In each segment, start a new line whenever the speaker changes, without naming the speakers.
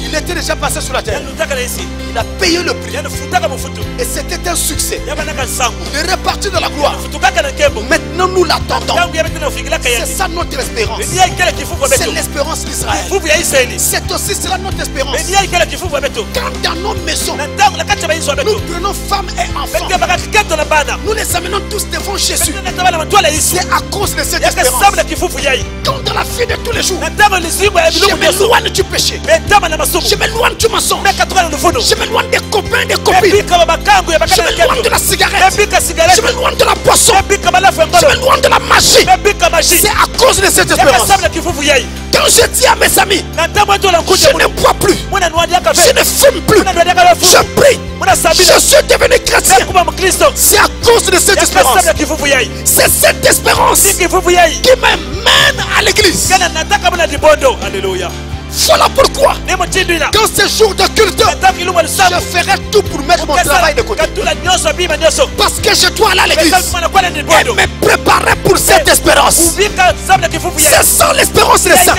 il était déjà passé sur la terre. Il a payé le prix. Et c'était un succès. Il est reparti de la gloire. Maintenant nous l'attendons. C'est ça notre espérance. C'est l'espérance d'Israël. C'est aussi cela notre espérance. Quand dans nos maisons nous prenons femmes et enfants, nous les amenons tous devant Jésus. C'est à cause de cette espérance. Quand dans la vie de tous les jours, je m'éloigne du péché, je m'éloigne du mensonge, je m'éloigne des copains, des copines, je m'éloigne de la cigarette, je m'éloigne de la boisson, je m'éloigne de la magie. C'est à cause de cette espérance. Quand je dis à mes amis, je ne bois plus, je ne fume plus, je prie, je suis devenu chrétien, c'est à cause de cette espérance. C'est cette espérance qui m'amène à l'église. Alléluia. Voilà pourquoi, quand c'est jour de culte, je ferai tout pour mettre mon travail de côté. Parce que je dois aller à l'église et me préparer pour cette espérance. C'est ça l'espérance de ça.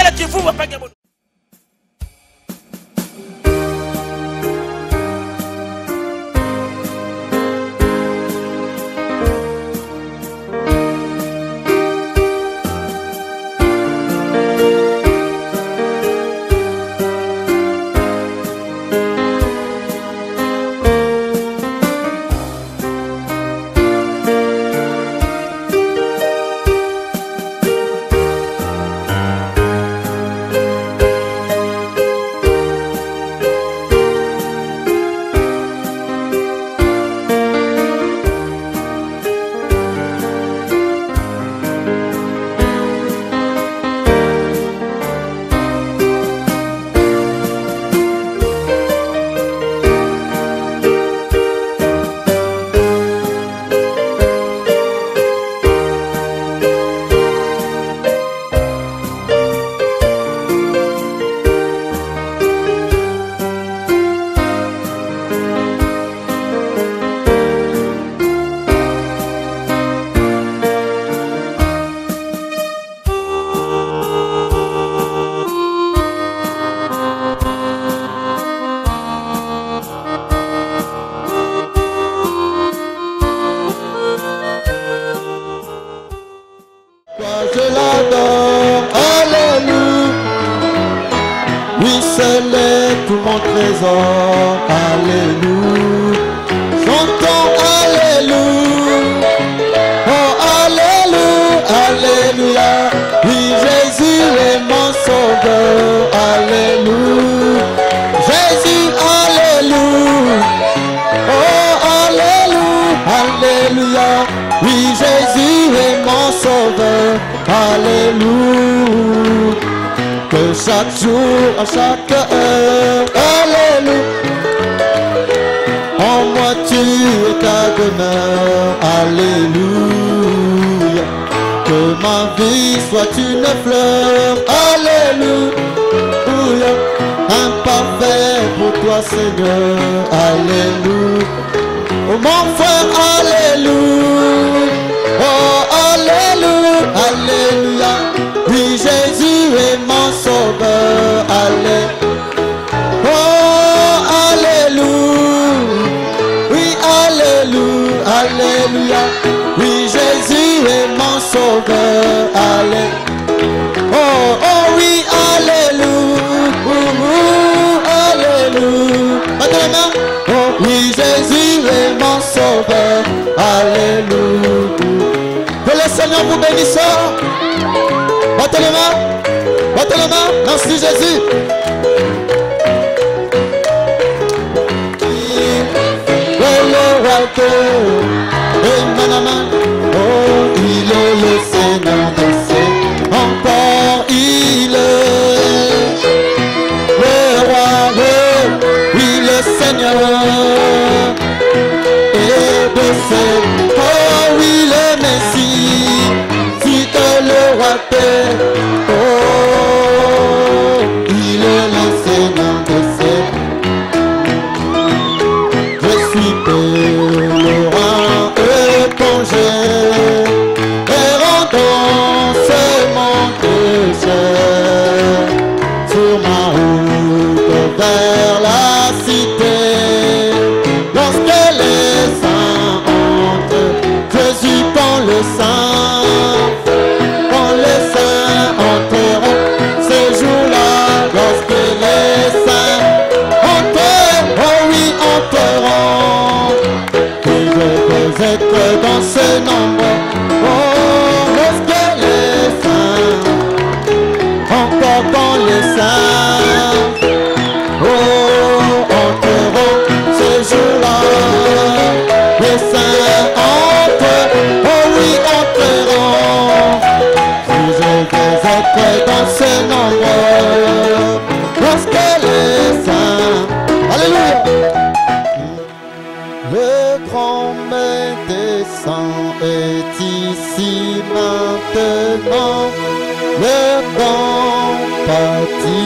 Sur ma route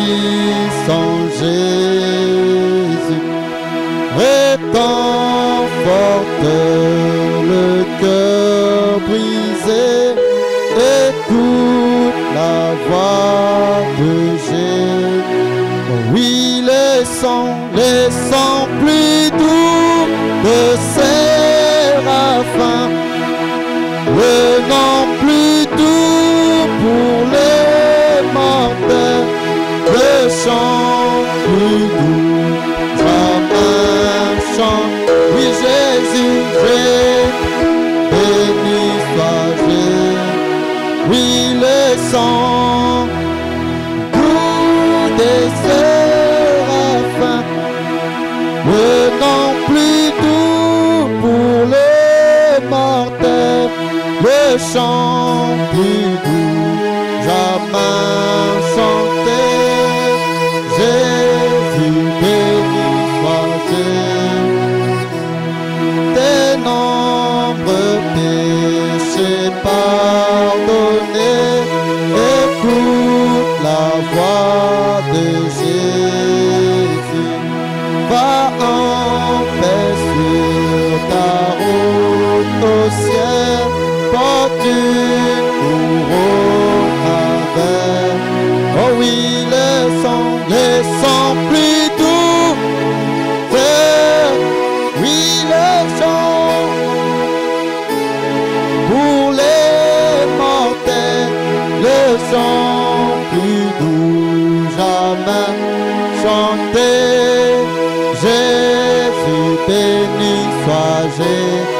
puissant Jésus réconforte le cœur brisé. Écoute la voix de Jésus. Oui, les sons plus doux de Séraphins, le nom plus doux pour les mortels, le chant plus doux, jamais chant. Oui, Jésus, béni soit Jésus. Oui, le sang doux des séraphins, le nom plus doux pour les mortels, le chant plus doux, jamais chanté. Jésus, béni soit Jésus. Tes nombreux péchés pardonnés, écoute la voix de Jésus. Va en paix sur ta route au ciel, porte une couronne avec. Oh oui, les sons plus doux. Oui, les chants pour les mortels, le chant plus doux jamais chanté. Jésus, béni soit Jésus.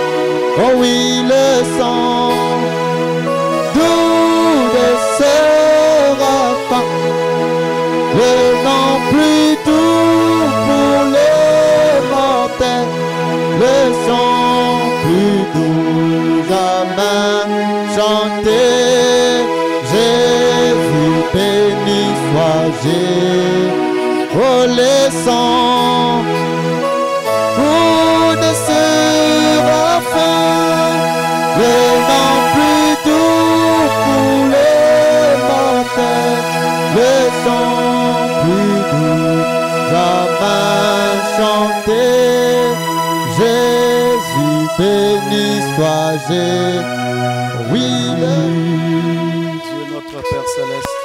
Oh oui, le sang doux des séraphins, le nom plus doux pour les mortels, le chant plus doux jamais chanté. Jésus, béni soit Jésus. Oh, les sons pour des séraphins, le nom plus doux pour les mortels, le chant plus doux jamais chanté. Jésus, béni soit Jésus. Oui, Dieu notre Père Céleste,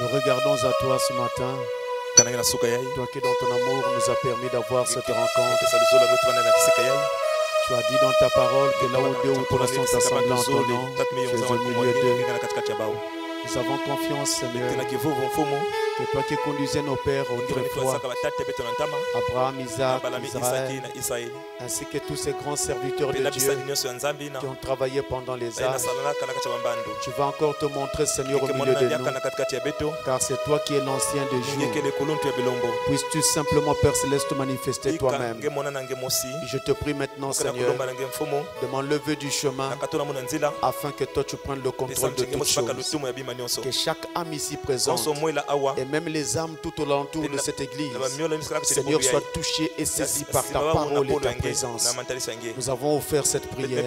nous regardons à toi ce matin. Toi qui dans ton amour nous a permis d'avoir cette rencontre. Tu as dit dans ta parole que là où deux ou trois sont assemblés en ton nom, tu es au milieu d'eux. Nous avons confiance, Seigneur, que toi qui conduisais nos pères autrefois, Abraham, Isaac, Israël, ainsi que tous ces grands serviteurs de Dieu qui ont travaillé pendant les âges, tu vas encore te montrer, Seigneur, au milieu de nous, car c'est toi qui es l'ancien des jours. Puisses-tu simplement, Père Céleste, te manifester toi-même. Je te prie maintenant, Seigneur, de m'enlever du chemin afin que toi tu prennes le contrôle de toutes choses. Que chaque âme ici présente et même les âmes tout au l'entour de cette église, Seigneur, soit touchée et saisie par ta parole et ta présence. Nous avons offert cette prière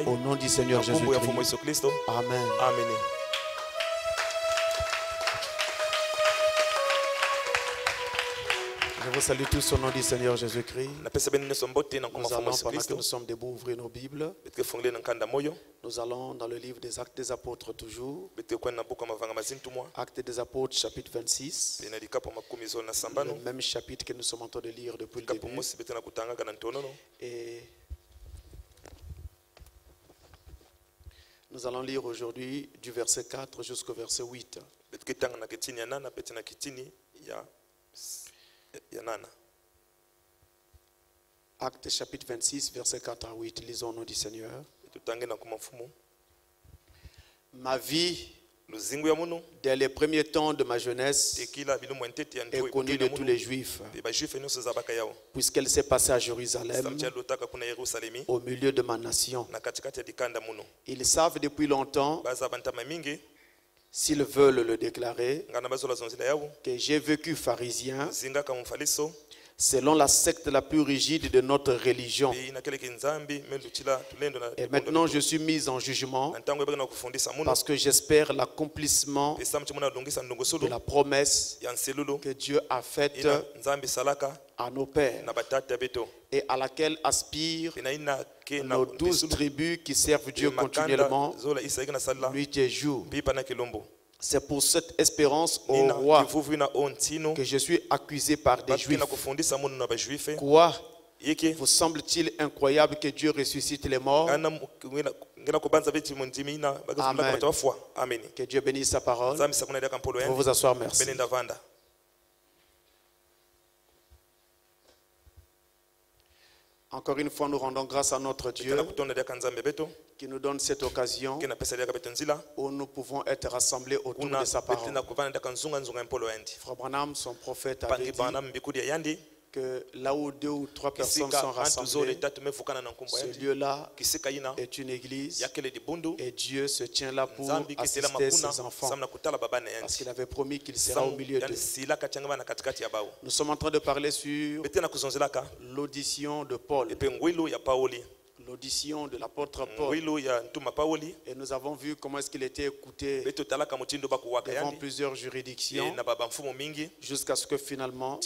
au nom du Seigneur Jésus-Christ. Amen. Je vous salue tous au nom du Seigneur Jésus-Christ. Nous allons, pendant que nous sommes debout, ouvrir nos Bibles. Nous allons dans le livre des Actes des Apôtres toujours. Actes des Apôtres, chapitre 26. Le même chapitre que nous sommes en train de lire depuis le début. Et nous allons lire aujourd'hui du verset 4 jusqu'au verset 8. Actes chapitre 26, verset 4 à 8. Lisons au nom du Seigneur. Ma vie, dès les premiers temps de ma jeunesse, est connue de tous les Juifs, puisqu'elle s'est passée à Jérusalem, au milieu de ma nation. Ils savent depuis longtemps, s'ils veulent le déclarer, que j'ai vécu pharisien selon la secte la plus rigide de notre religion. Et maintenant, je suis mis en jugement parce que j'espère l'accomplissement de la promesse que Dieu a faite à nos pères et à laquelle aspirent nos 12 tribus qui servent Dieu continuellement, nuit et jour. C'est pour cette espérance au roi que je suis accusé par des Juifs. Quoi vous semble-t-il incroyable que Dieu ressuscite les morts? Amen. Que Dieu bénisse sa parole. Vous vous asseoir, merci. Encore une fois, nous rendons grâce à notre Dieu qui nous donne cette occasion où nous pouvons être rassemblés autour de sa parole. Frère Branham, son prophète, avait dit que là où 2 ou 3 personnes sont rassemblées, ce lieu-là est une église et Dieu se tient là pour assister ses enfants parce qu'il avait promis qu'il sera au milieu d'eux. Nous sommes en train de parler sur l'audition de Paul, l'audition de l'apôtre Paul, et nous avons vu comment est-ce qu'il était écouté devant plusieurs juridictions jusqu'à ce que finalement,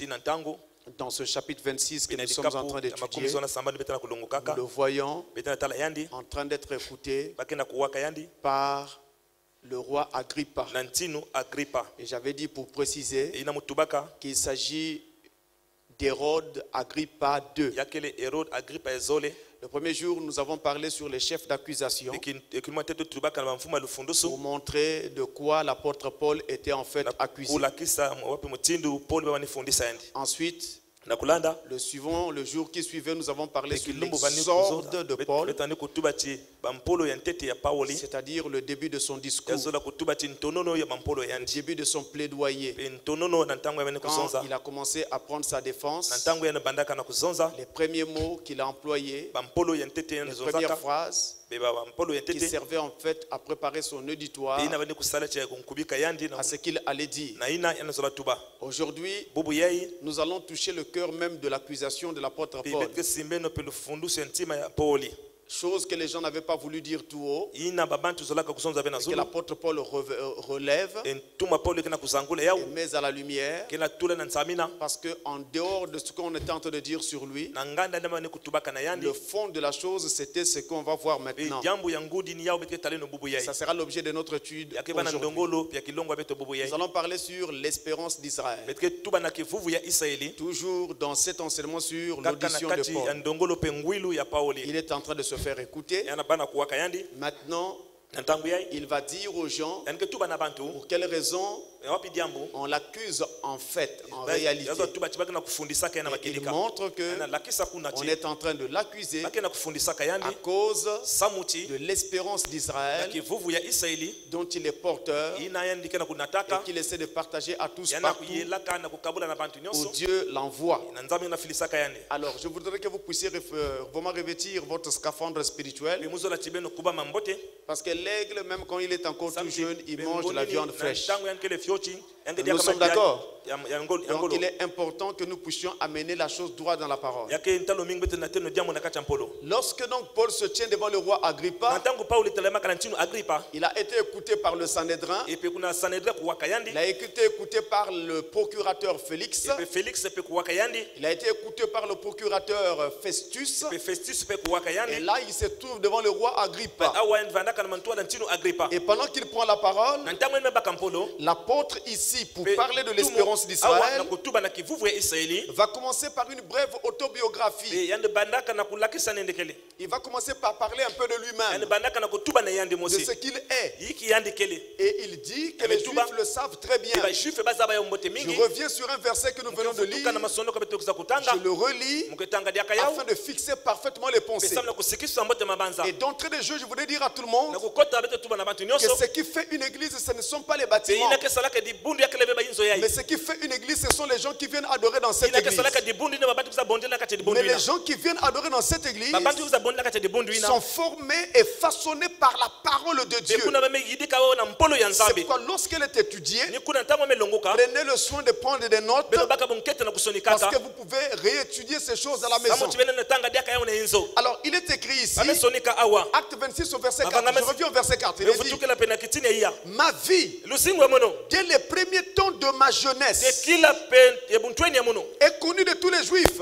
dans ce chapitre 26 que nous sommes en train d'étudier, nous le voyons en train d'être écouté par le roi Agrippa. Et j'avais dit pour préciser qu'il s'agit d'Hérode Agrippa II. Le premier jour, nous avons parlé sur les chefs d'accusation pour montrer de quoi l'apôtre Paul était en fait accusé. Ensuite, le jour qui suivait, nous avons parlé sur l'exorde de Paul, c'est-à-dire le début de son discours, le début de son plaidoyer. Quand il a commencé à prendre sa défense, les premiers mots qu'il a employés, les premières phrases qui servaient en fait à préparer son auditoire à ce qu'il allait dire. Aujourd'hui, nous allons toucher le cœur même de l'accusation de l'apôtre Paul. Chose que les gens n'avaient pas voulu dire tout haut, et que l'apôtre Paul relève et met à la lumière, parce qu'en dehors de ce qu'on était en train de dire sur lui, le fond de la chose, c'était ce qu'on va voir maintenant. Ça sera l'objet de notre étude aujourd'hui. Nous allons parler sur l'espérance d'Israël, toujours dans cet enseignement sur l'audition de Paul. Il est en train de se faire écouter. Maintenant, il va dire aux gens pour quelles raisons on l'accuse en fait, en réalité. Et il montre qu'on est en train de l'accuser à cause de l'espérance d'Israël dont il est porteur et qu'il essaie de partager à tous partout où Dieu l'envoie. Alors, je voudrais que vous puissiez vraiment revêtir votre scaphandre spirituel, parce que l'aigle, même quand il est encore tout jeune, il mange la viande fraîche. Nous sommes d'accord. Donc il est important que nous puissions amener la chose droit dans la parole. Lorsque donc Paul se tient devant le roi Agrippa, il a été écouté par le Sanhédrin, il a été écouté par le procurateur Félix, il a été écouté par le procurateur Festus, et là il se trouve devant le roi Agrippa. Et pendant qu'il prend la parole, l'apôtre ici, pour parler de l'espérance d'Israël, va commencer par une brève autobiographie. Il va commencer par parler un peu de lui-même, de ce qu'il est. Et il dit que les Juifs le savent très bien. Je reviens sur un verset que nous venons de lire. Je le relis afin de fixer parfaitement les pensées. Et d'entrée de jeu, je voulais dire à tout le monde que ce qui fait une église, ce ne sont pas les bâtiments,
Mais ce qui fait une église, ce sont les gens qui viennent adorer dans cette église. Mais les gens qui viennent adorer dans cette église sont formés et façonnés par la parole de Dieu. C'est pourquoi lorsqu'elle est étudiée, prenez le soin de prendre des notes, parce que vous pouvez réétudier ces choses à la maison. Alors il est écrit ici, acte 26 au verset 4, je reviens au verset 4, il est dit, ma vie, dès les premiers temps de ma jeunesse, est connue de tous les Juifs,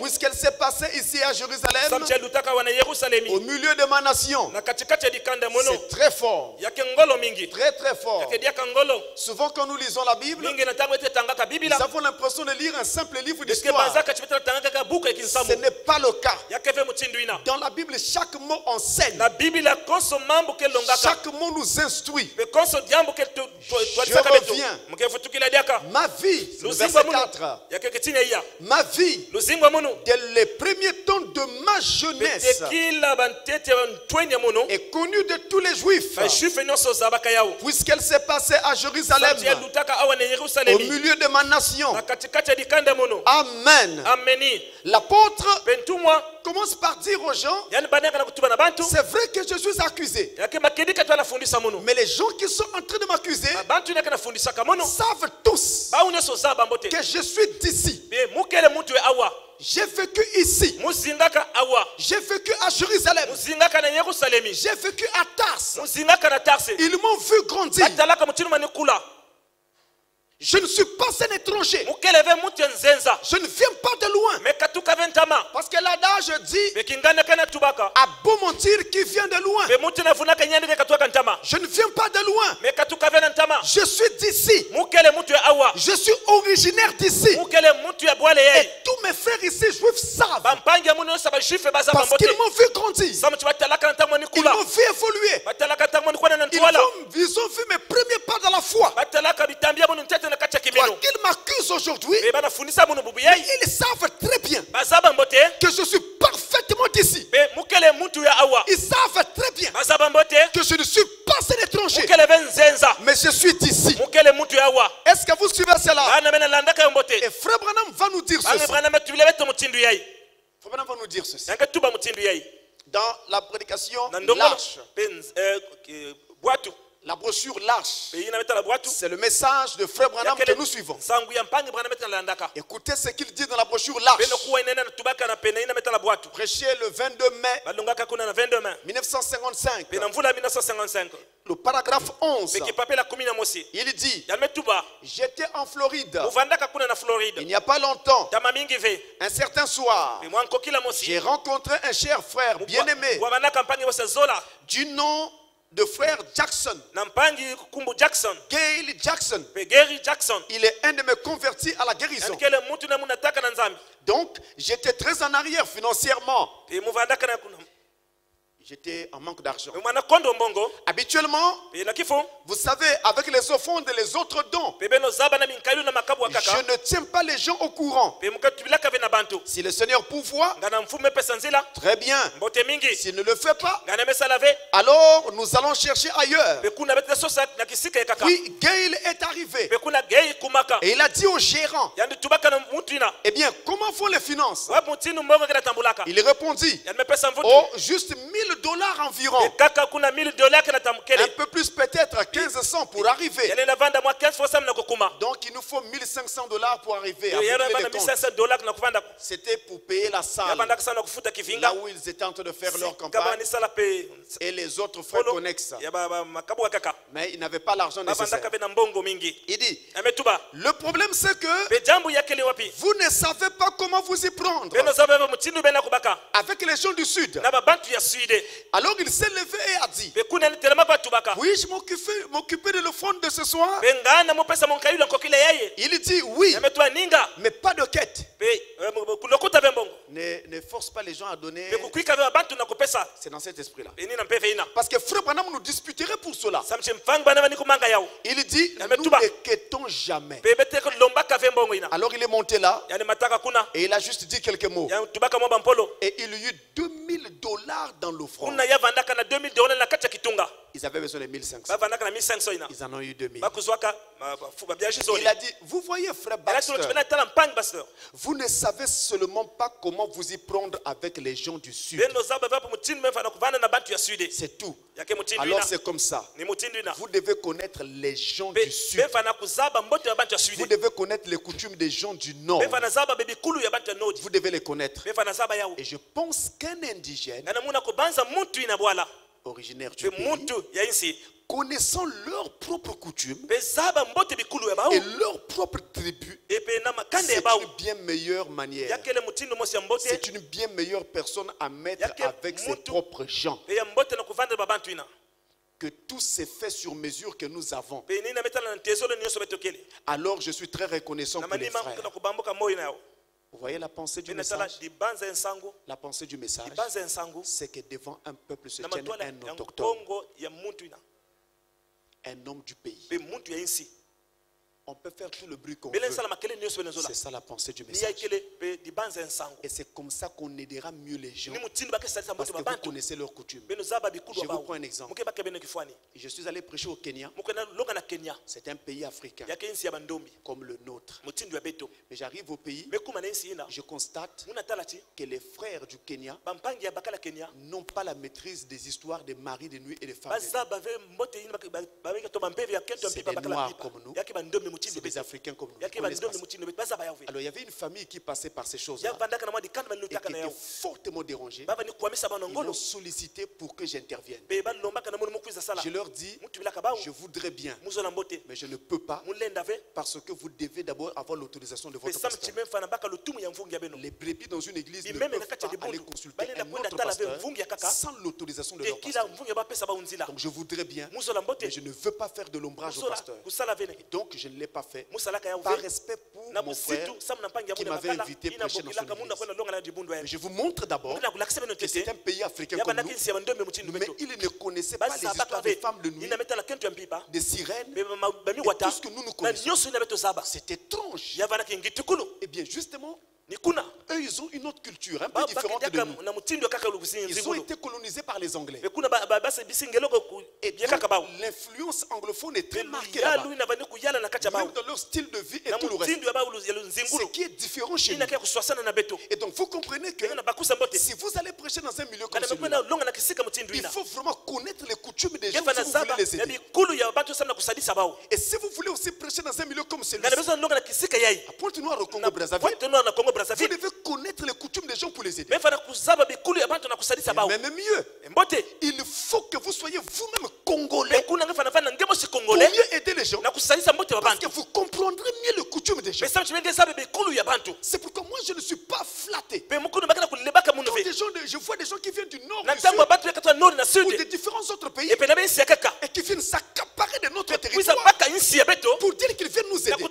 puisqu'elle s'est passée ici à Jérusalem, au milieu de ma nation. C'est très fort, très très fort. Souvent quand nous lisons la Bible, nous avons l'impression de lire un simple livre d'histoire. Ce n'est pas le cas. Dans la Bible, chaque mot enseigne. Chaque mot nous instruit. Je reviens. Ma vie, le verset 4. Ma vie, dès les premiers temps de ma jeunesse, est connue de tous les Juifs, puisqu'elle s'est passée à Jérusalem, au milieu de ma nation. Amen. L'apôtre commence par dire aux gens, c'est vrai que je suis accusé, mais les gens qui sont en train de m'accuser savent tous que je suis d'ici. J'ai vécu ici. J'ai vécu à Jérusalem. J'ai vécu à Tars. Ils m'ont vu grandir. Je ne suis pas un étranger. Je ne viens pas de loin. Parce que l'adage dit, à beau mentir qui vient de loin. Je ne viens pas de loin. Je suis d'ici. Je suis originaire d'ici. Et tous mes frères ici juifs savent. Parce qu'ils m'ont vu grandir. Ils m'ont vu évoluer. Ils ont vu mes premiers pas dans la foi. Quoi qu'ils m'accusent aujourd'hui, ils savent très bien que je suis parfaitement d'ici. Ils savent très bien que je ne suis pas un étranger, mais je suis d'ici. Est-ce que vous suivez cela? Et Frère Branham va nous dire ceci. Frère Branham va nous dire ceci. Dans la prédication L'Arche, la brochure L'Arche, c'est le message de Frère Branham que nous suivons. Écoutez ce qu'il dit dans la brochure L'Arche. Prêché le 22 mai 1955. Le paragraphe 11. Il dit, j'étais en Floride il n'y a pas longtemps. Un certain soir, j'ai rencontré un cher frère bien-aimé du nom de frère Jackson. Gail Jackson. Il est un de mes convertis à la guérison. Donc, j'étais très en arrière financièrement. J'étais en manque d'argent. Habituellement, vous savez, avec les offrandes et les autres dons, je ne tiens pas les gens au courant. Si le Seigneur pourvoit, très bien. S'il ne le fait pas, alors nous allons chercher ailleurs. Puis Gail est arrivé et il a dit au gérant, eh bien, comment font les finances? Il répondit, oh, juste $1000 environ. Un peu plus peut-être, 1500 pour arriver. Donc il nous faut $1500 pour arriver. C'était pour payer la salle, là où ils étaient en train de faire leur campagne, et les autres frères connexes. Mais ils n'avaient pas l'argent nécessaire. Il dit, le problème c'est que vous ne savez pas comment vous y prendre avec les gens du sud. Alors il s'est levé et a dit, puis-je m'occuper de l'offrande de ce soir? Il dit oui, mais pas de quête. Ne force pas les gens à donner. C'est dans cet esprit-là. Parce que Frère Branham nous disputerait pour cela. Il dit, nous ne quêtons jamais. Alors il est monté là et il a juste dit quelques mots. Et il y eut $2000 dans l'offrande. Ils avaient besoin de 1500. Ils en ont eu 2000. Il a dit, vous voyez frère Baxter, vous ne savez seulement pas comment vous y prendre avec les gens du sud. C'est tout. Alors c'est comme ça. Vous devez connaître les gens du sud. Vous devez connaître les coutumes des gens du nord. Vous devez les connaître. Et je pense qu'un indigène originaire du pays, connaissant leurs propres coutumes et leur propre tribu, c'est une bien meilleure manière. C'est une bien meilleure personne à mettre avec ses propres gens. Que tout s'est fait sur mesure que nous avons. Alors je suis très reconnaissant pour les frères. Vous voyez la pensée du message? La pensée du message, c'est que devant un peuple se tienne un autochtone, un homme du pays. On peut faire tout le bruit qu'on veut. C'est ça la pensée du message. Et c'est comme ça qu'on aidera mieux les gens. Parce que vous connaissez leurs coutumes. Je vous prends un exemple. Je suis allé prêcher au Kenya. C'est un pays africain comme le nôtre. Mais j'arrive au pays, je constate que les frères du Kenya n'ont pas la maîtrise des histoires des maris de nuit et des femmes de nuit. C'est des noirs comme nous. C'est des Africains comme nous. Alors il y avait une famille qui passait par ces choses-là et qui était fortement dérangée. Ils m'ont sollicité pour que j'intervienne. Je leur dis, je voudrais bien, mais je ne peux pas parce que vous devez d'abord avoir l'autorisation de votre pasteur. Les brebis dans une église ne peuvent pas aller consulter un autre pasteur sans l'autorisation de leur pasteur. Donc je voudrais bien, mais je ne veux pas faire de l'ombrage au pasteur. Et donc je ne l'ai pas fait par respect pour mon frère qui m'avait invité à prêcher dans son église. Mais je vous montre d'abord que c'est un pays africain comme nous, mais il ne connaissait pas les histoires des femmes de nuit, des sirènes et tout ce que nous connaissons. C'est étrange. Et bien justement, eux ils ont une autre culture un peu différente de nous. Ils ont été colonisés par les Anglais. Et l'influence anglophone est très marquée là-bas. Même dans leur style de vie et tout le reste. Ce qui est différent chez nous. Et donc vous comprenez que si vous allez prêcher dans un milieu comme celui-là, il faut vraiment connaître les coutumes des gens si vous voulez les aider. Et si vous voulez aussi prêcher dans un milieu comme celui-ci, à Pointe-Noire au Congo-Brazzaville, vous devez connaître les coutumes des gens pour les aider. Mais même mieux, il faut que vous soyez vous-même congolais pour mieux aider les gens. Parce que vous comprendrez mieux les coutumes des gens. C'est pourquoi moi je ne suis pas flatté. Je vois des gens qui viennent du nord, du sud, ou de différents autres pays et qui viennent s'accaparer de notre territoire pour dire qu'ils viennent nous aider.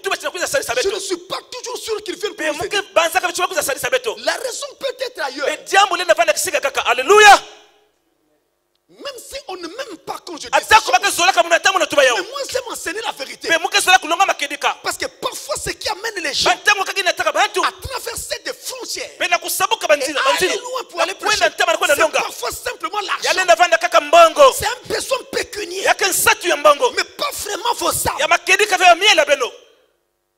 Je ne suis pas toujours sûr qu'ils viennent pour nous aider. La raison peut être ailleurs. Alléluia. Même si on ne m'aime pas quand je dis ça, mais moi j'aime enseigner la vérité. Parce que parfois ce qui amène les gens à traverser des frontières et à aller loin pour aller prêcher, c'est parfois simplement l'argent. C'est un besoin pécunier, mais pas vraiment vos âmes.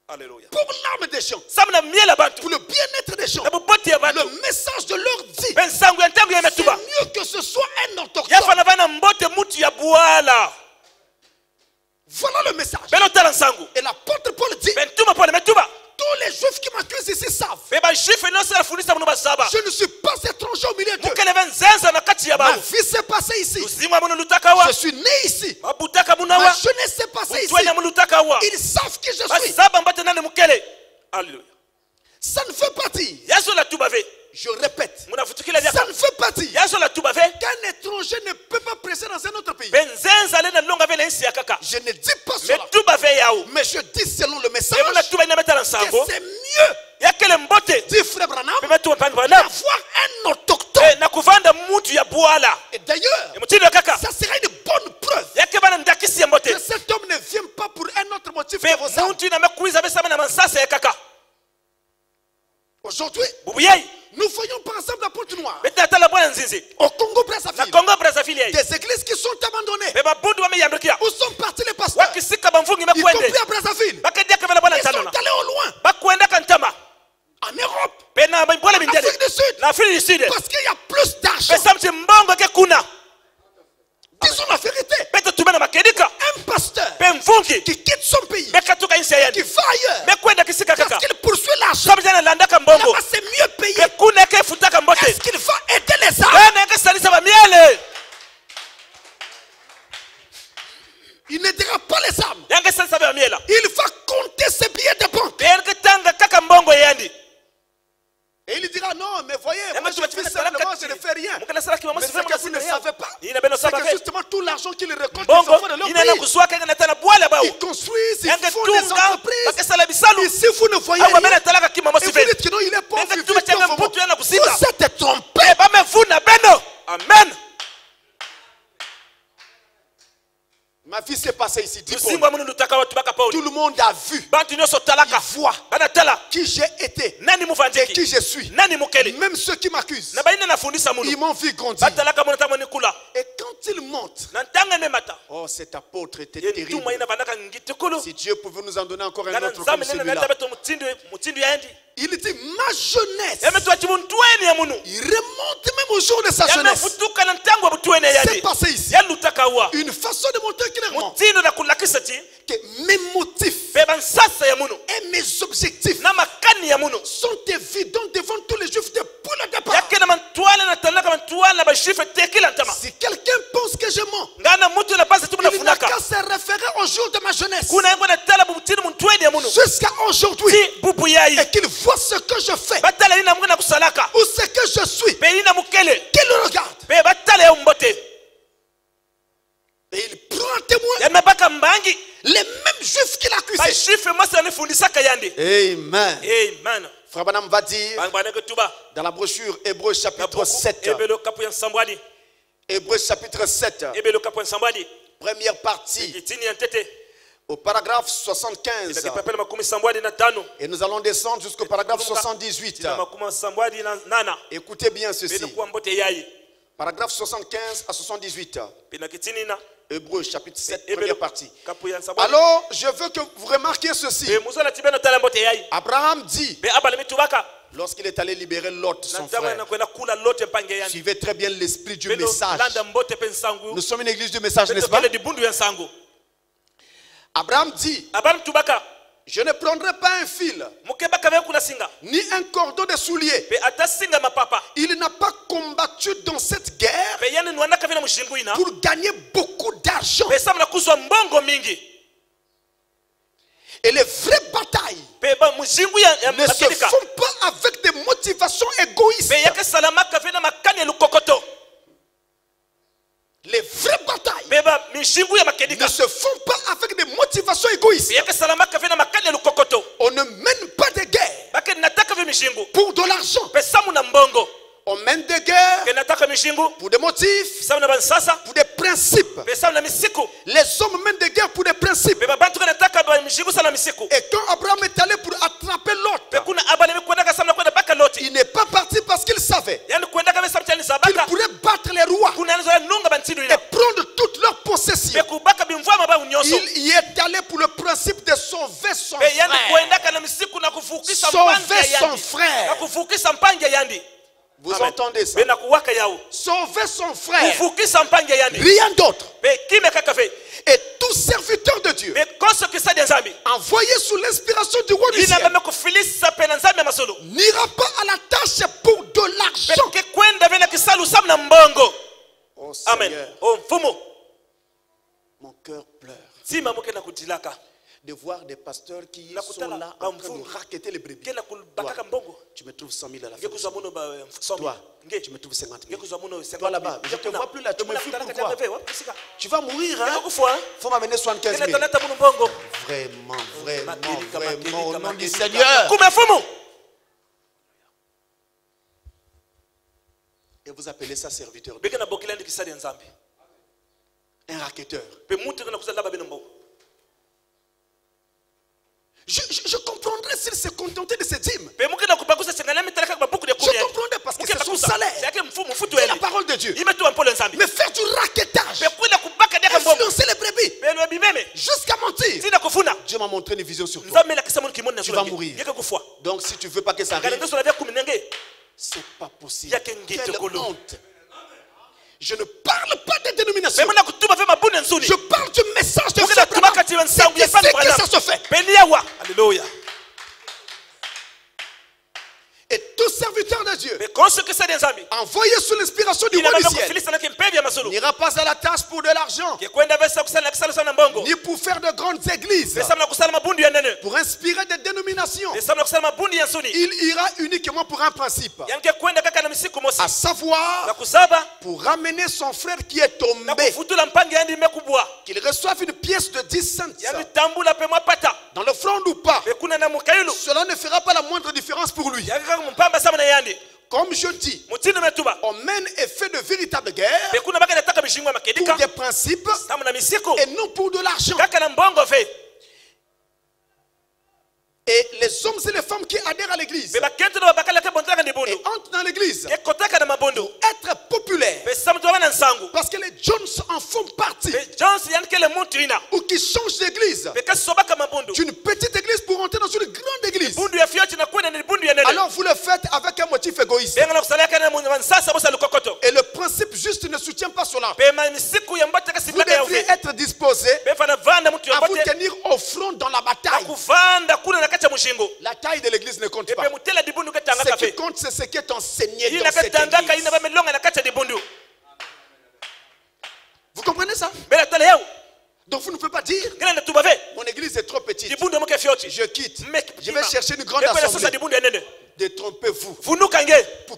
Alléluia. Pour l'âme des gens, pour le bien-être des gens, le message de leur dit, c'est mieux que ce soit un autochtone. Voilà le message. Et l'apôtre Paul dit, tous les juifs qui m'accusent ici savent, je ne suis pas étranger au milieu d'eux. Ma vie s'est passée ici. Je suis né ici. Ma jeunesse s'est passée ici. Ils savent qui je suis. Alléluia. Ça ne veut pas dire, je répète, ça ne veut pas dire qu'un étranger ne peut pas prêcher dans un autre pays. Je ne dis pas cela, mais je dis selon le message que c'est mieux, dit frère Branham, d'avoir un autochtone. Et d'ailleurs, ça sera une bonne preuve que cet homme ne vient pas pour un autre motif que vos âmes. Aujourd'hui, Nous voyons par exemple la Pointe Noire.
Au Congo Brazzaville.
Des églises qui sont abandonnées.
Où sont partis les pasteurs?
Y compris à Brazzaville. Ils sont allés au loin. En Europe. En Afrique du Sud. Parce qu'il y a plus d'argent. Disons la vérité. Un pasteur qui quitte son pays, qui va ailleurs, parce qu'il poursuit l'argent, là-bas c'est mieux payé. Est-ce qu'il va aider les âmes? Il n'aidera pas les âmes. Il va compter ses billets de banque. Et il dira non, mais voyez, moi je fais simplement, je ne fais rien. Mais ce que vous ne savez pas, c'est que justement tout l'argent qu'il récolte, ils s'en vont de leur pays. Ils construisent, ils font des entreprises. Et si vous ne voyez rien, et vous dites que non, il est pauvre, vous êtes trompé.
Amen.
Ma vie s'est passée ici. Tout le monde a vu. Il voit qui j'ai été et qui je suis. Même ceux qui m'accusent, ils m'ont vu grandir. Et quand ils montent, oh, cet apôtre était terrible. Si Dieu pouvait nous en donner encore un autre comme celui-là. Il dit ma jeunesse. Il remonte même au jour de sa jeunesse. C'est passé ici. Une façon de montrer clairement que mes motifs et mes objectifs sont évidents devant tous les juifs depuis le départ. Si quelqu'un pense que je mens, il n'a qu'à se référer au jour de ma jeunesse jusqu'à aujourd'hui et qu'il voit ce que je fais ou ce que je suis, qu'il le regarde. Et il prend un témoin. Les mêmes juifs qui l'accusaient. Amen. Frère Branham va dire dans la brochure Hébreux chapitre 7. Hébreux chapitre 7. Première partie. Au paragraphe 75. Et nous allons descendre jusqu'au paragraphe 78. Écoutez bien ceci. Paragraphe 75 à 78. Hébreux chapitre 7, première partie. Alors, je veux que vous remarquiez ceci. Abraham dit, lorsqu'il est allé libérer Lot, son frère, suivez très bien l'esprit du message. Nous sommes une église du message, n'est-ce pas? Abraham dit, je ne prendrai pas un fil, ni un cordon de soulier. Il n'a pas combattu dans cette guerre pour gagner beaucoup d'argent. Et les vraies batailles ne se font pas avec des motivations égoïstes. Les vraies batailles ne se font pas avec des motivations égoïstes. On ne mène pas de guerre pour de l'argent. On mène des guerres pour des motifs, pour des principes. Les hommes mènent des guerres pour des principes. Et quand Abraham est allé pour attraper Lot, il n'est pas parti parce qu'il savait qu'il pourrait battre les rois et prendre toutes leurs possessions. Il y est allé pour le principe de sauver son frère. Sauver son frère. Vous entendez ça? Sauver son frère. Rien d'autre. Et tout serviteur de Dieu, envoyé sous l'inspiration du roi du ciel, n'ira pas à la tâche pour de l'argent. Oh Seigneur, mon cœur pleure de voir des pasteurs qui sont là en train de racketter les brebis. Toi, tu me trouves 100 000 à la fin. Toi, tu me trouves 50 000. Toi là-bas, je ne te vois plus là, tu me fuis pourquoi? Tu vas mourir, hein? Il faut m'amener 75 000. Vraiment, au nom du Seigneur. Et vous appelez ça serviteur. Un racketteur. Je comprendrais s'il se contentait de ces dîmes. Je comprends Dieu. Mais faire du raquettage. Influencer les brebis. Jusqu'à mentir. Dieu m'a montré une vision sur toi. Tu vas mourir. Donc si tu ne veux pas que ça arrive, c'est pas possible. Quelle honte. Je ne parle pas de dénomination. Je parle du message de Frère Branham. C'est que ça se fait.
Alléluia.
Et tout serviteur de Dieu, envoyé sous l'inspiration du roi du ciel, n'ira pas à la tâche pour de l'argent, ni pour faire de grandes églises, pour inspirer des dénominations. Il ira uniquement pour un principe, à savoir pour ramener son frère qui est tombé, qu'il reçoive une pièce de 10 cents dans le front ou pas. Cela ne fera pas la moindre différence pour lui. Comme je dis, on mène et fait de véritables guerres pour des principes et non pour de l'argent. Et les hommes et les femmes qui adhèrent à l'église et entrent dans l'église pour être populaires, parce que les Jones en font partie, ou qui changent d'église d'une petite église pour entrer dans une grande église. Alors vous le faites avec un motif égoïste. Et le principe juste ne soutient pas cela. Vous devriez être disposé à vous tenir au front dans la bataille. La taille de l'église ne compte pas. Ce qui compte, c'est ce qui est enseigné dans cette église. Vous comprenez ça? Donc vous ne pouvez pas dire mon église est trop petite, je quitte, je vais chercher une grande assemblée. Détrompez-vous. Pour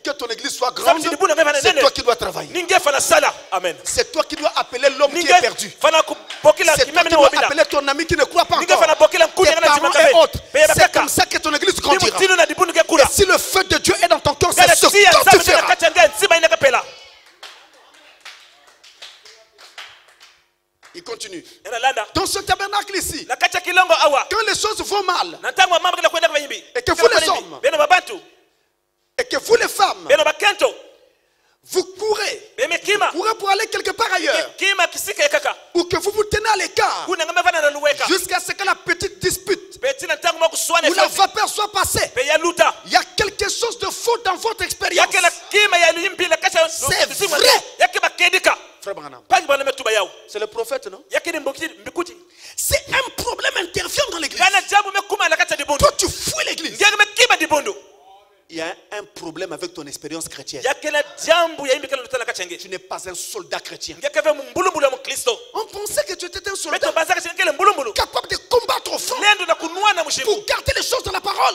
que ton église soit grande, c'est toi qui dois travailler.
Amen.
C'est toi qui dois appeler l'homme qui est perdu. C'est toi qui dois appeler ton ami qui ne croit pas encore. Tes parents et autres. C'est comme ça que ton église grandira. Et si le feu de Dieu est dans ton cœur, c'est ce que tu feras. Il continue. Dans ce tabernacle ici, quand les choses vont mal, et que vous les hommes, et que vous les femmes, vous courez pour aller quelque part ailleurs, ou que vous vous tenez à l'écart jusqu'à ce que la petite dispute ou la vapeur soit passée, il y a quelque chose de faux dans votre expérience. C'est vrai. Frère Branham, c'est le prophète, non? C'est un problème intervient dans l'église. Toi tu fouilles l'église. Il y a un problème avec ton expérience chrétienne. Tu n'es pas un soldat chrétien. On pensait que tu étais un soldat capable de combattre au front pour garder les choses dans la parole.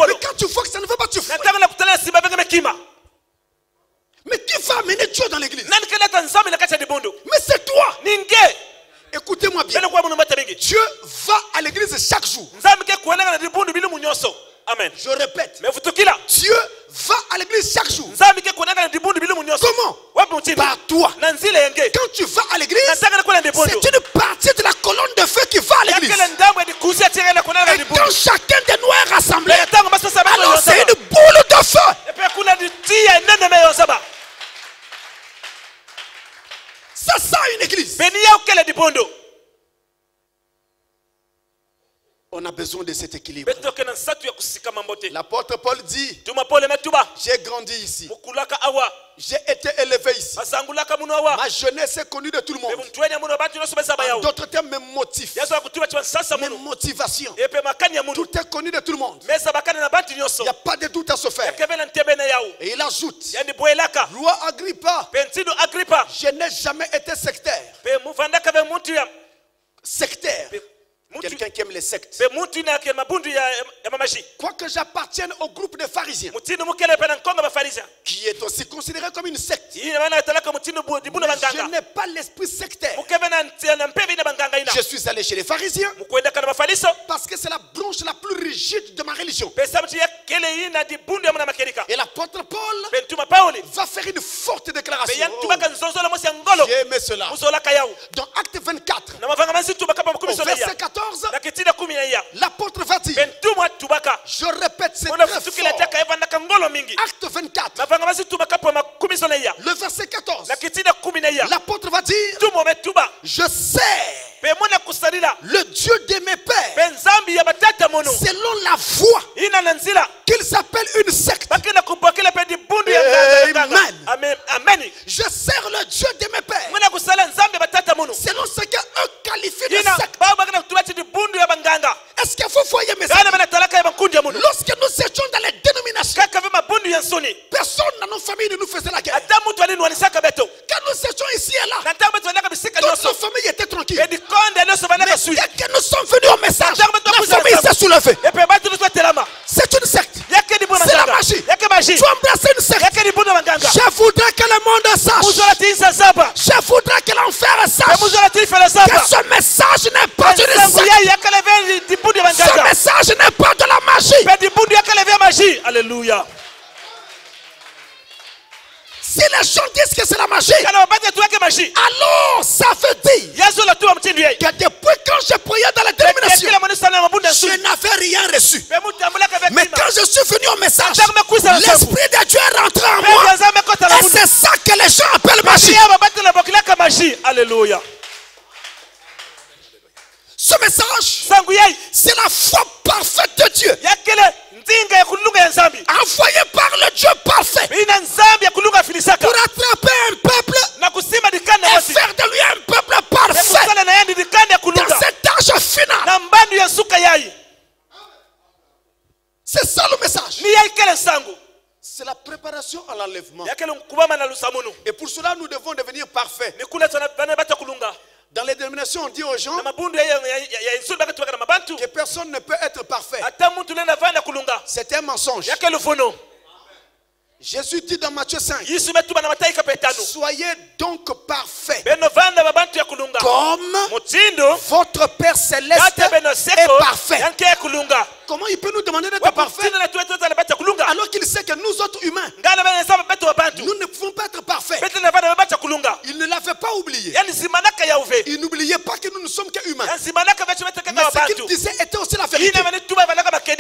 Mais quand tu vois que ça ne va pas, tu fouilles. Mais qui va amener Dieu dans l'église? Mais c'est toi. Écoutez-moi bien. Dieu va à l'église chaque jour.
Amen.
Je répète. Dieu va à l'église chaque jour. Comment? Par toi. Quand tu vas à l'église, c'est une partie de la colonne de feu qui va à l'église. Et quand chacun des nous est rassemblé, alors c'est une boule de feu. C'est ça une église. On a besoin de cet équilibre. L'apôtre Paul dit, j'ai grandi ici. J'ai été élevé ici. Ma jeunesse est connue de tout le monde. En d'autres termes, mes motifs, mes motivations, tout est connu de tout le monde. Il n'y a pas de doute à se faire. Et il ajoute, Roi Agrippa, je n'ai jamais été sectaire. Sectaire. Quelqu'un qui aime les sectes. Quoique j'appartienne au groupe des pharisiens, qui est aussi considéré comme une secte, je n'ai pas l'esprit sectaire. Je suis allé chez les pharisiens parce que c'est la branche la plus rigide de ma religion. Et l'apôtre Paul va faire une forte déclaration. J'ai aimé cela. Dans Acte 24. Au verset 14, l'apôtre va dire, je répète, c'est très fort. Acte 24, le verset 14, l'apôtre va dire, je sais le Dieu de mes pères, selon la voie qu'il s'appelle une secte. Amen. Je sers le Dieu de mes pères, selon ce qu'eux qualifient de secte. Est-ce que vous voyez mes amis? Lorsque nous étions dans les dénominations, personne dans nos familles ne nous faisait la guerre. Quand nous étions ici et là, toutes nos familles étaient tranquilles. Mais dès que nous sommes venus au message, la famille s'est soulevée. C'est une secte. C'est la magie. Tu as embrassé une secte. Je voudrais que le monde sache. Je voudrais que l'enfer sache que ce message n'est pas une secte. Ce message n'est pas de la magie.
Alléluia.
Si les gens disent que c'est la magie, alors ça veut dire que depuis quand je priais dans la dénomination, je n'avais rien reçu. Mais quand je suis venu au message, l'Esprit de Dieu est rentré en moi. Et c'est ça que les gens appellent magie.
Alléluia.
Ce message, c'est la foi parfaite de Dieu, envoyée par le Dieu parfait, pour attraper un peuple et faire de lui un peuple parfait dans cet âge final. C'est ça le message. C'est la préparation à l'enlèvement. Et pour cela, nous devons devenir parfaits. Dans les dénominations, on dit aux gens que personne ne peut être parfait. C'est un mensonge. Jésus dit dans Matthieu 5, soyez donc parfaits comme votre Père Céleste est parfait. Comment il peut nous demander d'être parfaits alors qu'il sait que nous autres humains, nous ne pouvons pas être parfaits? Il ne l'avait pas oublié. Il n'oubliait pas que nous ne sommes qu'humains. Mais ce qu'il disait était aussi la vérité.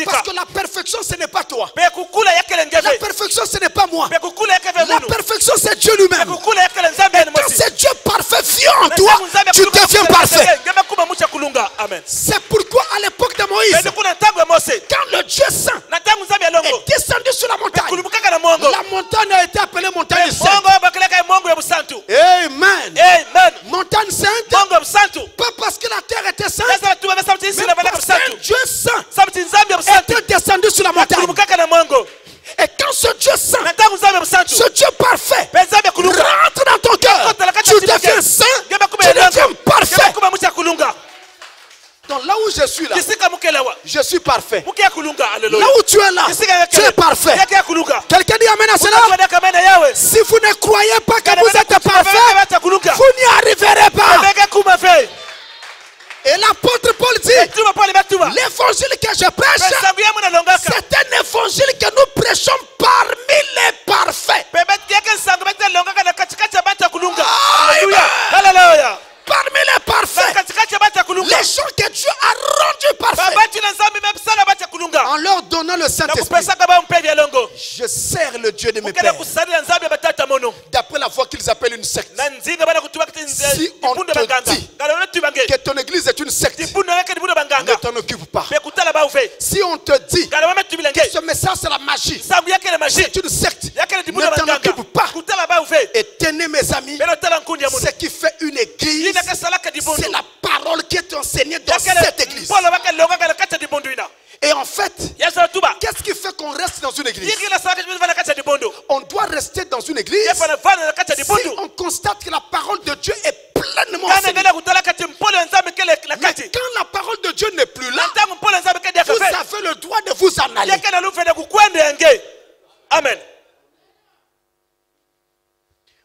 Parce que la perfection, ce n'est pas toi. La perfection, ce n'est pas moi. La perfection, c'est Dieu lui-même. Et quand c'est Dieu parfait vient en toi, tu deviens parfait. C'est pourquoi à l'époque de Moïse, quand le Dieu saint est descendu sur la montagne, la montagne a été appelée montagne sainte. Amen. Montagne sainte, pas parce que la terre était sainte, mais parce qu'un Dieu saint était descendu sur la montagne. Et quand ce Dieu saint, ce Dieu parfait rentre dans ton cœur, tu deviens saint, tu deviens parfait. Donc là où je suis là, je suis parfait. Là où tu es là, tu es parfait. Quelqu'un dit amen à cela? Si vous ne croyez pas que vous êtes parfait, vous n'y arriverez pas. Et l'apôtre Paul dit, l'évangile que je prêche, c'est un évangile que nous prêchons parmi les parfaits.
Alléluia.
Parmi les parfaits, les gens que Dieu a rendus parfaits, en leur donnant le Saint-Esprit. Je sers le Dieu de mes pères, d'après la voie qu'ils appellent une secte. Si on te dit que ton église est une secte, ne t'en occupe pas. Si on te dit que ce message c'est la magie, c'est une secte, ne t'en occupe pas. Et tenez mes amis, ce qui fait une église, c'est la parole qui est enseignée dans cette église. Et en fait, qu'est-ce qui fait qu'on reste dans une église? On doit rester dans une église si on constate que la parole de Dieu est pleinement enseignée. Mais quand la parole de Dieu n'est plus là, vous avez le droit de vous en aller.
Amen.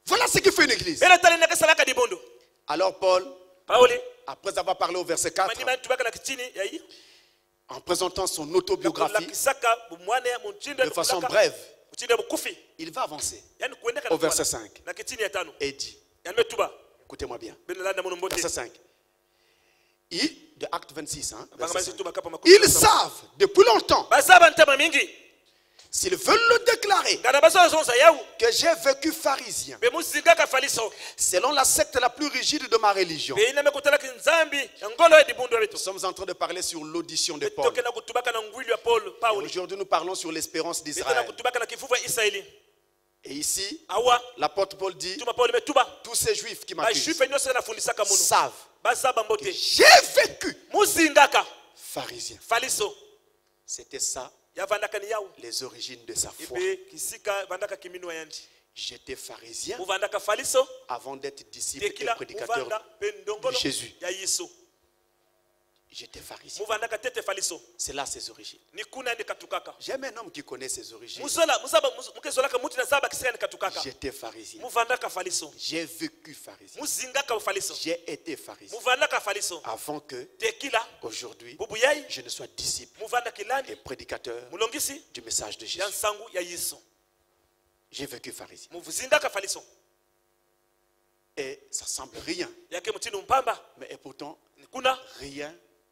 Voilà ce qui fait une église. Alors Paul, après avoir parlé au verset 4, en présentant son autobiographie de façon brève, il va avancer au verset 5 et dit, écoutez-moi bien, verset 5, De Acte 26. Hein, ils savent depuis longtemps, s'ils veulent le déclarer, que j'ai vécu pharisien, selon la secte la plus rigide de ma religion. Nous sommes en train de parler sur l'audition de Paul. Aujourd'hui, nous parlons sur l'espérance d'Israël. Et ici, l'apôtre Paul dit, tous ces juifs qui m'accusent savent que j'ai vécu pharisien. C'était ça, les origines de sa foi. J'étais pharisien avant d'être disciple et prédicateur de Jésus. J'étais pharisien. C'est là ses origines. J'aime un homme qui connaît ses origines. J'étais pharisien. J'ai vécu pharisien. J'ai été pharisien. Avant que, aujourd'hui, je ne sois disciple et prédicateur du message de Jésus. J'ai vécu pharisien. Et ça semble rien. Mais pourtant, rien